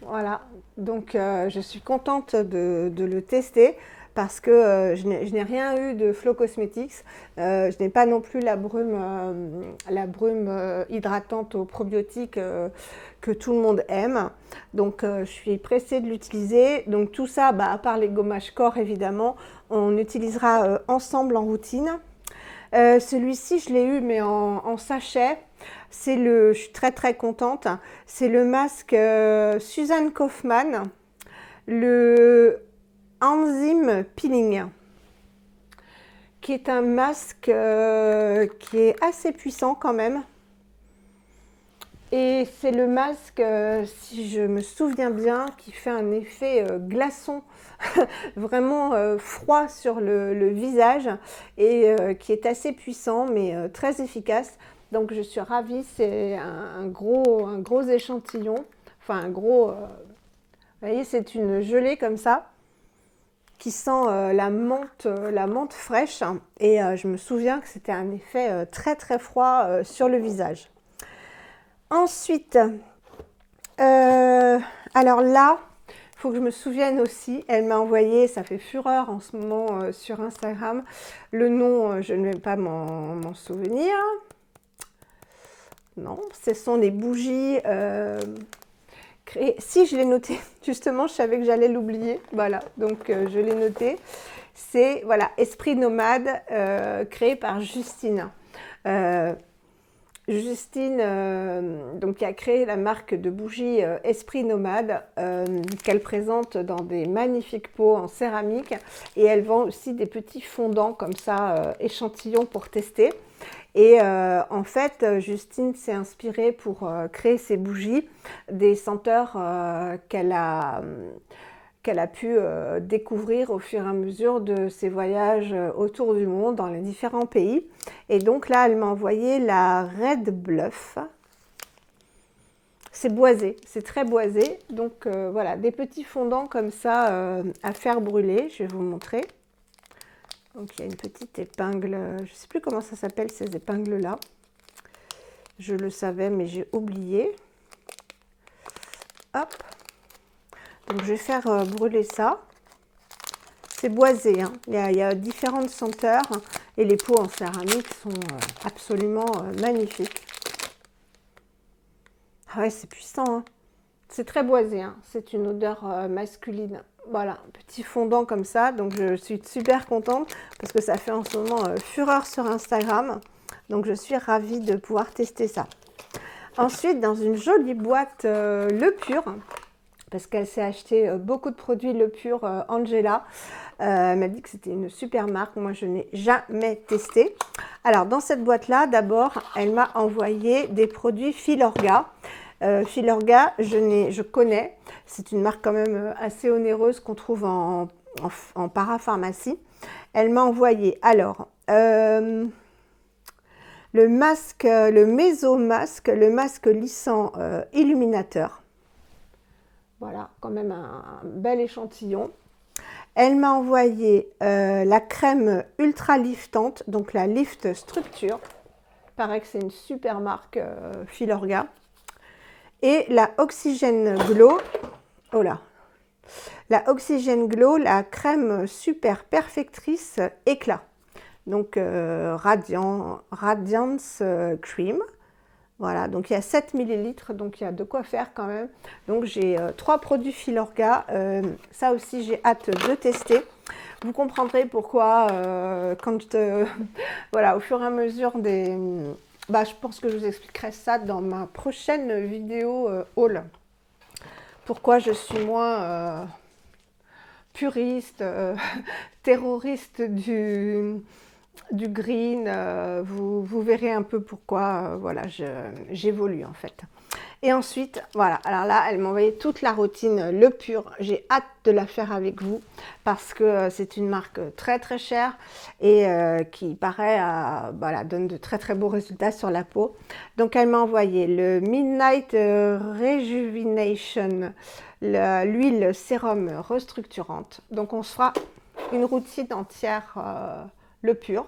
Voilà, donc je suis contente de le tester parce que je n'ai rien eu de Flow Cosmetics. Je n'ai pas non plus la brume hydratante aux probiotiques que tout le monde aime. Donc je suis pressée de l'utiliser. Donc tout ça, à part les gommages corps évidemment, on utilisera ensemble en routine. Celui-ci, je l'ai eu, mais en sachet. Je suis très contente. C'est le masque Suzanne Kaufmann, le Enzyme Peeling, qui est un masque qui est assez puissant quand même. Et c'est le masque, si je me souviens bien, qui fait un effet glaçon, vraiment froid sur le visage et qui est assez puissant mais très efficace. Donc je suis ravie, c'est un gros échantillon, enfin un gros, vous voyez, c'est une gelée comme ça qui sent la menthe fraîche et je me souviens que c'était un effet très froid sur le visage. Ensuite, alors là, il faut que je me souvienne aussi, elle m'a envoyé, ça fait fureur en ce moment sur Instagram, le nom, je ne vais pas m'en souvenir. Non, ce sont des bougies créées. Si, je l'ai noté, justement, je savais que j'allais l'oublier. Voilà, donc je l'ai noté. C'est, voilà, Esprit Nomade, créé par Justine. Justine, donc, qui a créé la marque de bougies Esprit Nomade, qu'elle présente dans des magnifiques pots en céramique. Et elle vend aussi des petits fondants comme ça, échantillons pour tester. Et en fait, Justine s'est inspirée pour créer ses bougies des senteurs qu'elle a pu découvrir au fur et à mesure de ses voyages autour du monde dans les différents pays. Et donc là, elle m'a envoyé la Red Bluff. C'est boisé, c'est très boisé. Donc voilà, des petits fondants comme ça à faire brûler. Je vais vous montrer. Donc il y a une petite épingle, je ne sais plus comment ça s'appelle ces épingles-là. Je le savais mais j'ai oublié. Hop. Donc je vais faire brûler ça. C'est boisé, hein. Il y a différentes senteurs et les pots en céramique sont absolument magnifiques. Ah ouais, c'est puissant, hein. C'est très boisé, hein. C'est une odeur masculine. Voilà, petit fondant comme ça, donc je suis super contente parce que ça fait en ce moment fureur sur Instagram. Donc je suis ravie de pouvoir tester ça. Ensuite, dans une jolie boîte Le Pur, parce qu'elle s'est acheté beaucoup de produits Le Pur, Angela. Elle m'a dit que c'était une super marque, moi je n'ai jamais testé. Alors dans cette boîte-là, d'abord, elle m'a envoyé des produits Filorga. Filorga, je connais, c'est une marque quand même assez onéreuse qu'on trouve en parapharmacie. Elle m'a envoyé alors le masque, le Mésomasque, le masque lissant illuminateur. Voilà, quand même un bel échantillon. Elle m'a envoyé la crème ultra liftante, donc la Lift Structure. Il paraît que c'est une super marque Filorga. Et la Oxygène Glow, oh là, la Oxygène Glow, la crème super perfectrice éclat. Donc Radiance Cream. Voilà, donc il y a 7 ml, donc il y a de quoi faire quand même. Donc j'ai 3 produits Filorga, ça aussi j'ai hâte de tester. Vous comprendrez pourquoi voilà, au fur et à mesure des... je pense que je vous expliquerai ça dans ma prochaine vidéo haul. Pourquoi je suis moins puriste, terroriste du green, vous verrez un peu pourquoi voilà, j'évolue en fait. Et ensuite, voilà, alors là, elle m'a envoyé toute la routine Le Pur. J'ai hâte de la faire avec vous parce que c'est une marque très très chère et qui paraît, voilà, donne de très très beaux résultats sur la peau. Donc elle m'a envoyé le Midnight Rejuvenation, l'huile sérum restructurante. Donc on se fera une routine entière Le Pur.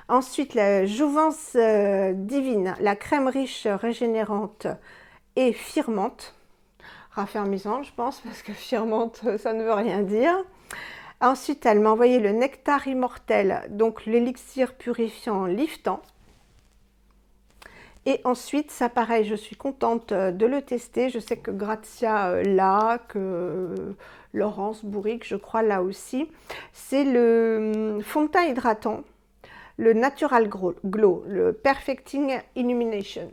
Ensuite, la Jouvence Divine, la crème riche régénérante et firmante, raffermissante je pense, parce que firmante ça ne veut rien dire. Ensuite, elle m'a envoyé le Nectar Immortel, donc l'élixir purifiant liftant. Et ensuite, ça pareil, je suis contente de le tester. Je sais que Grazia l'a, que Laurence Bourrique, je crois, là aussi. C'est le fond de teint hydratant, le Natural Glow, le Perfecting Illumination.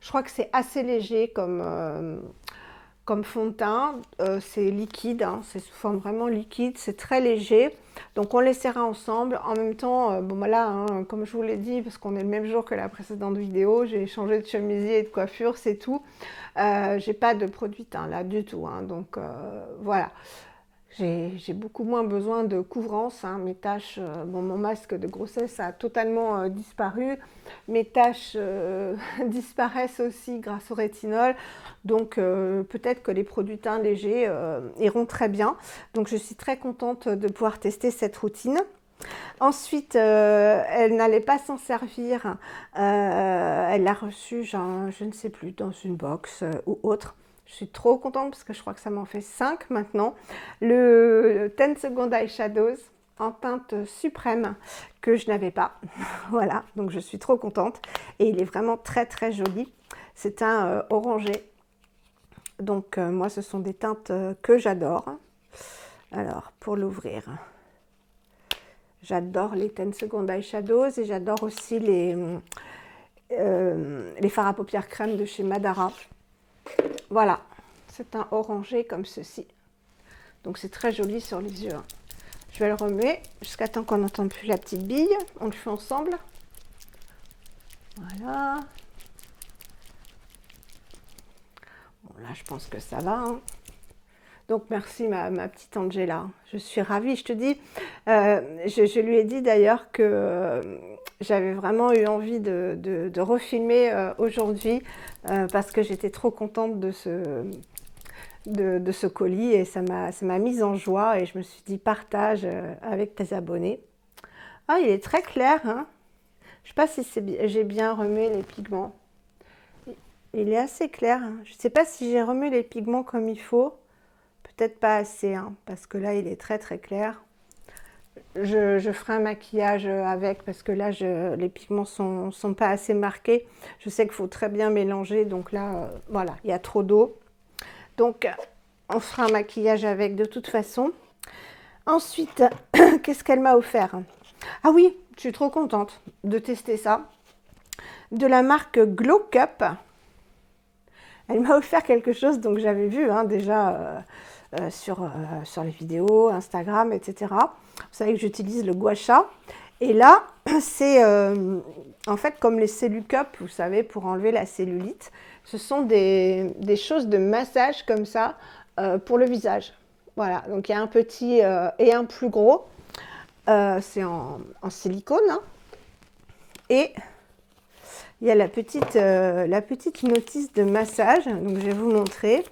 Je crois que c'est assez léger comme fond de teint. C'est liquide, hein, c'est sous forme vraiment liquide, c'est très léger. Donc on l'essaiera ensemble. En même temps, bon voilà, hein, comme je vous l'ai dit, parce qu'on est le même jour que la précédente vidéo, j'ai changé de chemisier et de coiffure, c'est tout. J'ai pas de produit teint là du tout, hein, donc voilà. J'ai beaucoup moins besoin de couvrance, hein. Mes taches, bon, mon masque de grossesse a totalement disparu, mes taches disparaissent aussi grâce au rétinol, donc peut-être que les produits teints légers iront très bien. Donc je suis très contente de pouvoir tester cette routine. Ensuite, elle n'allait pas s'en servir, elle l'a reçue, je ne sais plus, dans une box ou autre. Je suis trop contente parce que je crois que ça m'en fait 5 maintenant. Le 10 Second Eyeshadows en teinte suprême que je n'avais pas. Voilà, donc je suis trop contente. Et il est vraiment très très joli. C'est un orangé. Donc moi, ce sont des teintes que j'adore. Alors, pour l'ouvrir, j'adore les 10 Second Eyeshadows et j'adore aussi les fards à paupières crème de chez Madara. Voilà, c'est un orangé comme ceci. Donc c'est très joli sur les yeux. Je vais le remuer jusqu'à temps qu'on n'entende plus la petite bille. On le fait ensemble. Voilà. Bon, là, je pense que ça va, hein. Donc, merci ma petite Angela. Je suis ravie. Je te dis, je lui ai dit d'ailleurs que j'avais vraiment eu envie de refilmer aujourd'hui parce que j'étais trop contente de ce colis et ça m'a mise en joie et je me suis dit partage avec tes abonnés. Ah, il est très clair, hein. Je ne sais pas si j'ai bien remué les pigments. Il est assez clair, hein. Je ne sais pas si j'ai remué les pigments comme il faut. Peut-être pas assez, hein, parce que là, il est très très clair. Je ferai un maquillage avec, parce que là, les pigments sont pas assez marqués. Je sais qu'il faut très bien mélanger, donc là, voilà, il y a trop d'eau. Donc, on fera un maquillage avec de toute façon. Ensuite, qu'est-ce qu'elle m'a offert? Ah oui, je suis trop contente de tester ça. De la marque Glow Cup. Elle m'a offert quelque chose, donc j'avais vu hein, déjà sur les vidéos, Instagram, etc. Vous savez que j'utilise le gua sha. Et là, c'est en fait comme les Cellucup, vous savez, pour enlever la cellulite. Ce sont des choses de massage comme ça pour le visage. Voilà, donc il y a un petit et un plus gros. C'est en silicone. Hein. Et il y a la petite notice de massage. Donc je vais vous montrer.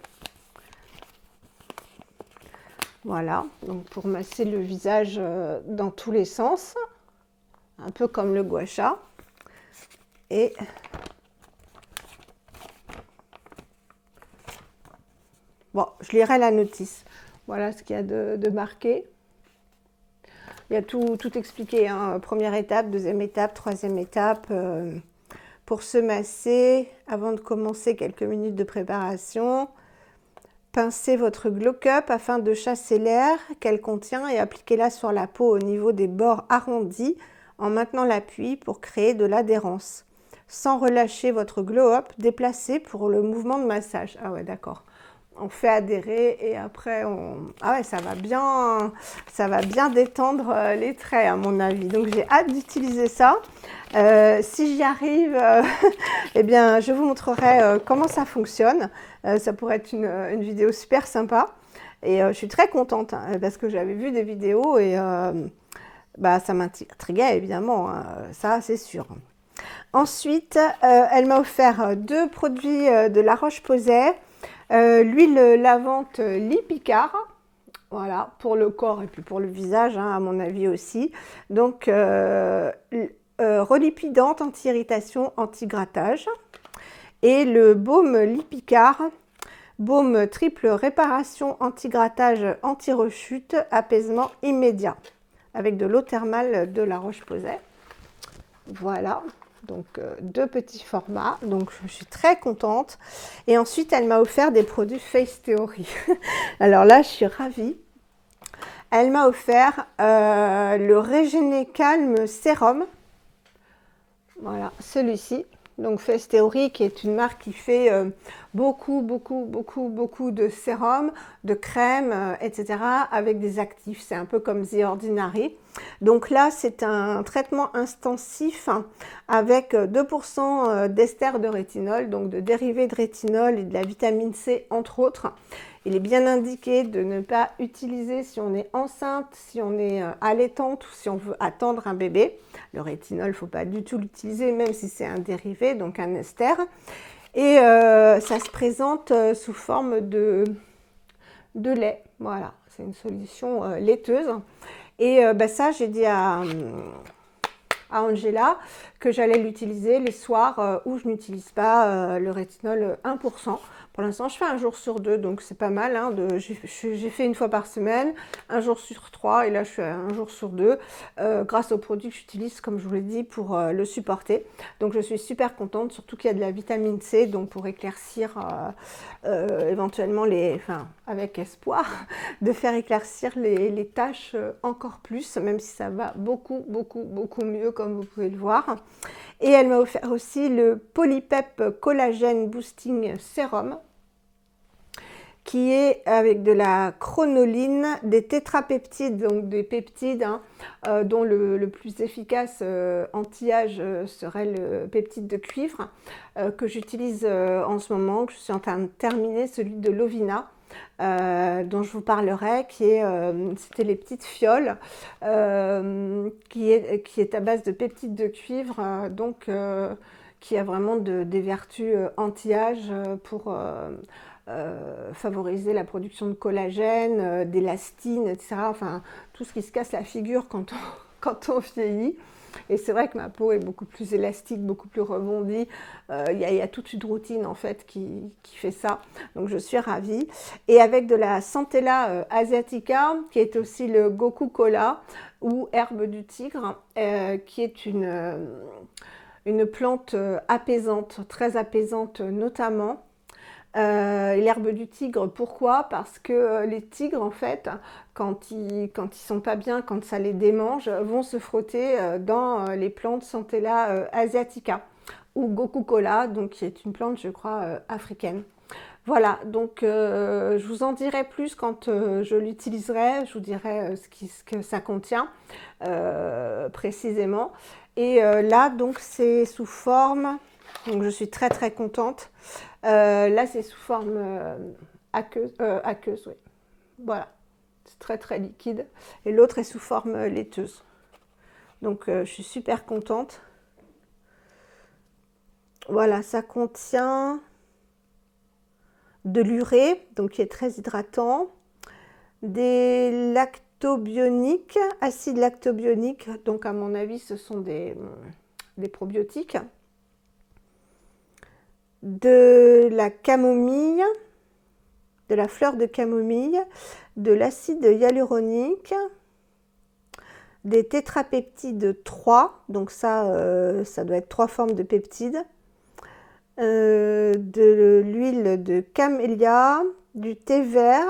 Voilà, donc pour masser le visage dans tous les sens, un peu comme le gua sha. Et bon, je lirai la notice. Voilà ce qu'il y a de marqué. Il y a tout expliqué, hein. Première étape, deuxième étape, troisième étape. Pour se masser, avant de commencer, quelques minutes de préparation. Pincez votre Glow Cup afin de chasser l'air qu'elle contient et appliquez-la sur la peau au niveau des bords arrondis en maintenant l'appui pour créer de l'adhérence. Sans relâcher votre Glow Up, déplacez pour le mouvement de massage. Ah ouais, d'accord. On fait adhérer et après on... Ah ouais, ça va bien détendre les traits à mon avis. Donc j'ai hâte d'utiliser ça. Si j'y arrive, eh bien je vous montrerai comment ça fonctionne. Ça pourrait être une vidéo super sympa. Et je suis très contente hein, parce que j'avais vu des vidéos et bah, ça m'intriguait évidemment, hein, ça c'est sûr. Ensuite, elle m'a offert 2 produits de La Roche-Posay. L'huile lavante Lipicard, voilà, pour le corps et puis pour le visage, hein, à mon avis aussi. Donc, relipidante, anti-irritation, anti-grattage. Et le baume Lipicard, baume triple réparation, anti-grattage, anti-rechute, apaisement immédiat. Avec de l'eau thermale de La Roche-Posay. Voilà. Donc 2 petits formats, donc je suis très contente. Et ensuite, elle m'a offert des produits Face Theory. Alors là, je suis ravie. Elle m'a offert le Régéné Calme Sérum. Voilà, celui-ci. Donc Face Theory, qui est une marque qui fait beaucoup de sérums, de crèmes, etc. avec des actifs. C'est un peu comme The Ordinary. Donc là, c'est un traitement intensif hein, avec 2% d'ester de rétinol, donc de dérivés de rétinol et de la vitamine C, entre autres. Il est bien indiqué de ne pas utiliser si on est enceinte, si on est allaitante ou si on veut attendre un bébé. Le rétinol, il ne faut pas du tout l'utiliser, même si c'est un dérivé, donc un ester. Et ça se présente sous forme de lait. Voilà, c'est une solution laiteuse. Et bah, ça, j'ai dit à Angela que j'allais l'utiliser les soirs où je n'utilise pas le rétinol 1%. Pour l'instant, je fais un jour sur 2, donc c'est pas mal. Hein, j'ai fait une fois par semaine, un jour sur 3, et là je fais un jour sur 2, grâce aux produits que j'utilise, comme je vous l'ai dit, pour le supporter. Donc je suis super contente, surtout qu'il y a de la vitamine C, donc pour éclaircir éventuellement avec espoir, de faire éclaircir les taches encore plus, même si ça va beaucoup mieux, comme vous pouvez le voir. Et elle m'a offert aussi le Polypep Collagène Boosting Sérum, qui est avec de la chronoline, des tétrapeptides, donc des peptides, hein, dont le plus efficace anti-âge serait le peptide de cuivre, que j'utilise en ce moment, que je suis en train de terminer, celui de Lovina. Dont je vous parlerai, c'était les petites fioles, qui est à base de peptides de cuivre, qui a vraiment des vertus anti-âge pour favoriser la production de collagène, d'élastine, etc. Enfin, tout ce qui se casse la figure quand on vieillit. Et c'est vrai que ma peau est beaucoup plus élastique, beaucoup plus rebondie. Il y a toute une routine en fait qui fait ça. Donc je suis ravie. Et avec de la Centella asiatica, qui est aussi le Goku Kola ou herbe du tigre, qui est une plante apaisante, très apaisante notamment. L'herbe du tigre, pourquoi? Parce que les tigres, en fait, quand ils sont pas bien, quand ça les démange, vont se frotter dans les plantes Centella asiatica ou Goku Kola, donc qui est une plante, je crois, africaine. Voilà, donc je vous en dirai plus quand je l'utiliserai, je vous dirai ce que ça contient précisément. Et là, donc, c'est sous forme, donc je suis très très contente. Là, c'est sous forme aqueuse, oui. Voilà, c'est très très liquide. Et l'autre est sous forme laiteuse. Donc, je suis super contente. Voilà, ça contient de l'urée, donc qui est très hydratant, des lactobioniques, acides lactobioniques, donc à mon avis, ce sont des probiotiques, de la camomille, de la fleur de camomille, de l'acide hyaluronique, des tétrapeptides 3, donc ça doit être 3 formes de peptides, de l'huile de camélia, du thé vert,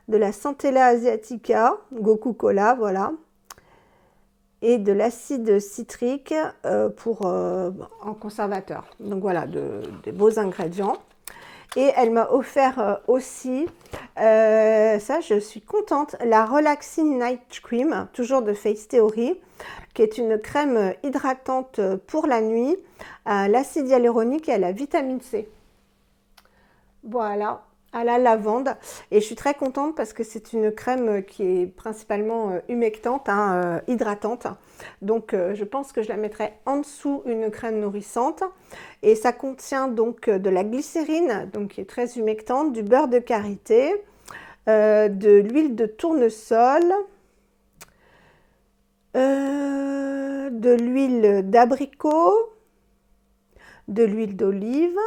de la Centella asiatica, Goku Kola, voilà, et de l'acide citrique en conservateur. Donc voilà, des beaux ingrédients. Et elle m'a offert aussi, ça je suis contente, la Relaxing Night Cream, toujours de Face Theory, qui est une crème hydratante pour la nuit, à l'acide hyaluronique et à la vitamine C. Voilà, à la lavande. Et je suis très contente parce que c'est une crème qui est principalement humectante, hein, hydratante. Donc je pense que je la mettrai en dessous une crème nourrissante. Et ça contient donc de la glycérine, donc qui est très humectante, du beurre de karité, de l'huile de tournesol, de l'huile d'abricot, de l'huile d'olive,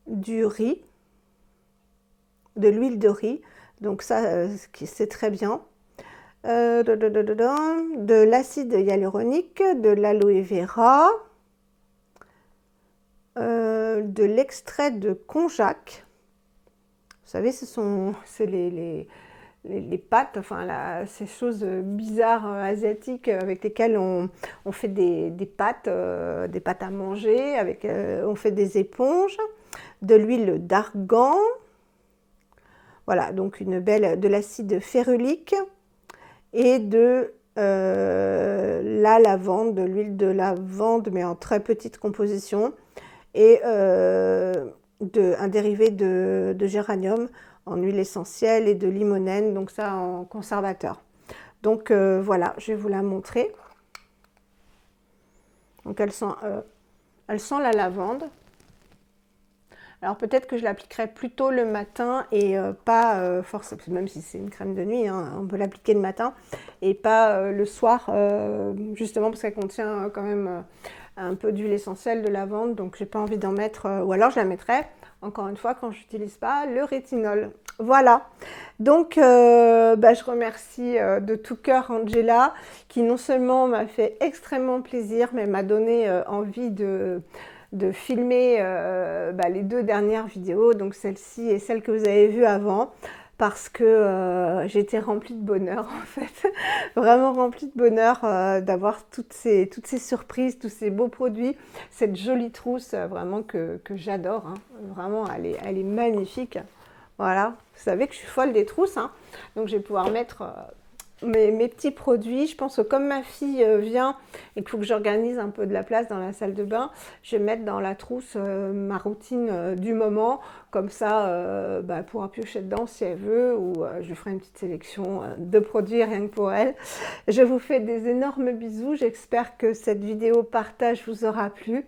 du riz, de l'huile de riz, donc ça c'est très bien, de l'acide hyaluronique, de l'aloe vera, de l'extrait de konjac. Vous savez, c'est les pâtes, enfin ces choses bizarres asiatiques avec lesquelles on fait des pâtes à manger, on fait des éponges, de l'huile d'argan, voilà, donc de l'acide férulique et de la lavande, de l'huile de lavande, mais en très petite composition, et un dérivé de géranium en huile essentielle et de limonène, donc ça en conservateur. Donc voilà, je vais vous la montrer. Donc elle sent la lavande. Alors peut-être que je l'appliquerai plutôt le matin et pas forcément, même si c'est une crème de nuit, hein, on peut l'appliquer le matin et pas le soir, justement parce qu'elle contient quand même un peu d'huile essentielle de lavande, donc j'ai pas envie d'en mettre, ou alors je la mettrai encore une fois quand je n'utilise pas le rétinol. Voilà, donc je remercie de tout cœur Angela qui non seulement m'a fait extrêmement plaisir, mais m'a donné envie de filmer les 2 dernières vidéos, donc celle-ci et celle que vous avez vue avant. parce que j'étais remplie de bonheur en fait, vraiment remplie de bonheur d'avoir toutes ces surprises, tous ces beaux produits, cette jolie trousse vraiment que j'adore, hein. Vraiment elle est magnifique. Voilà, vous savez que je suis folle des trousses, hein. Donc je vais pouvoir mettre mes petits produits. Je pense que comme ma fille vient et qu'il faut que j'organise un peu de la place dans la salle de bain, je vais mettre dans la trousse ma routine du moment. Comme ça, elle pourra piocher dedans si elle veut, ou je ferai une petite sélection de produits rien que pour elle. Je vous fais des énormes bisous. J'espère que cette vidéo partage vous aura plu.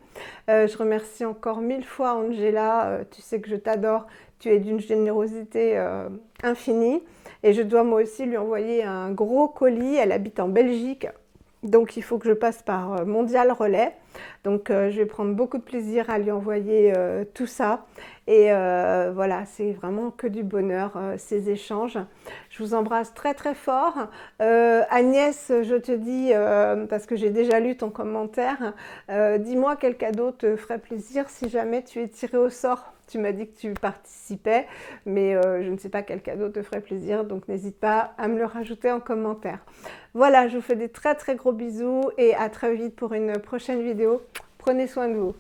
Je remercie encore 1000 fois Angela. Tu sais que je t'adore. Tu es d'une générosité infinie. Et je dois moi aussi lui envoyer un gros colis. Elle habite en Belgique, donc il faut que je passe par Mondial Relais. Donc je vais prendre beaucoup de plaisir à lui envoyer tout ça. Et voilà, c'est vraiment que du bonheur ces échanges. Je vous embrasse très très fort. Agnès, je te dis, parce que j'ai déjà lu ton commentaire, dis-moi quel cadeau te ferait plaisir si jamais tu es tiré au sort. Tu m'as dit que tu participais, mais je ne sais pas quel cadeau te ferait plaisir, donc n'hésite pas à me le rajouter en commentaire. Voilà, je vous fais des très très gros bisous et à très vite pour une prochaine vidéo. Prenez soin de vous.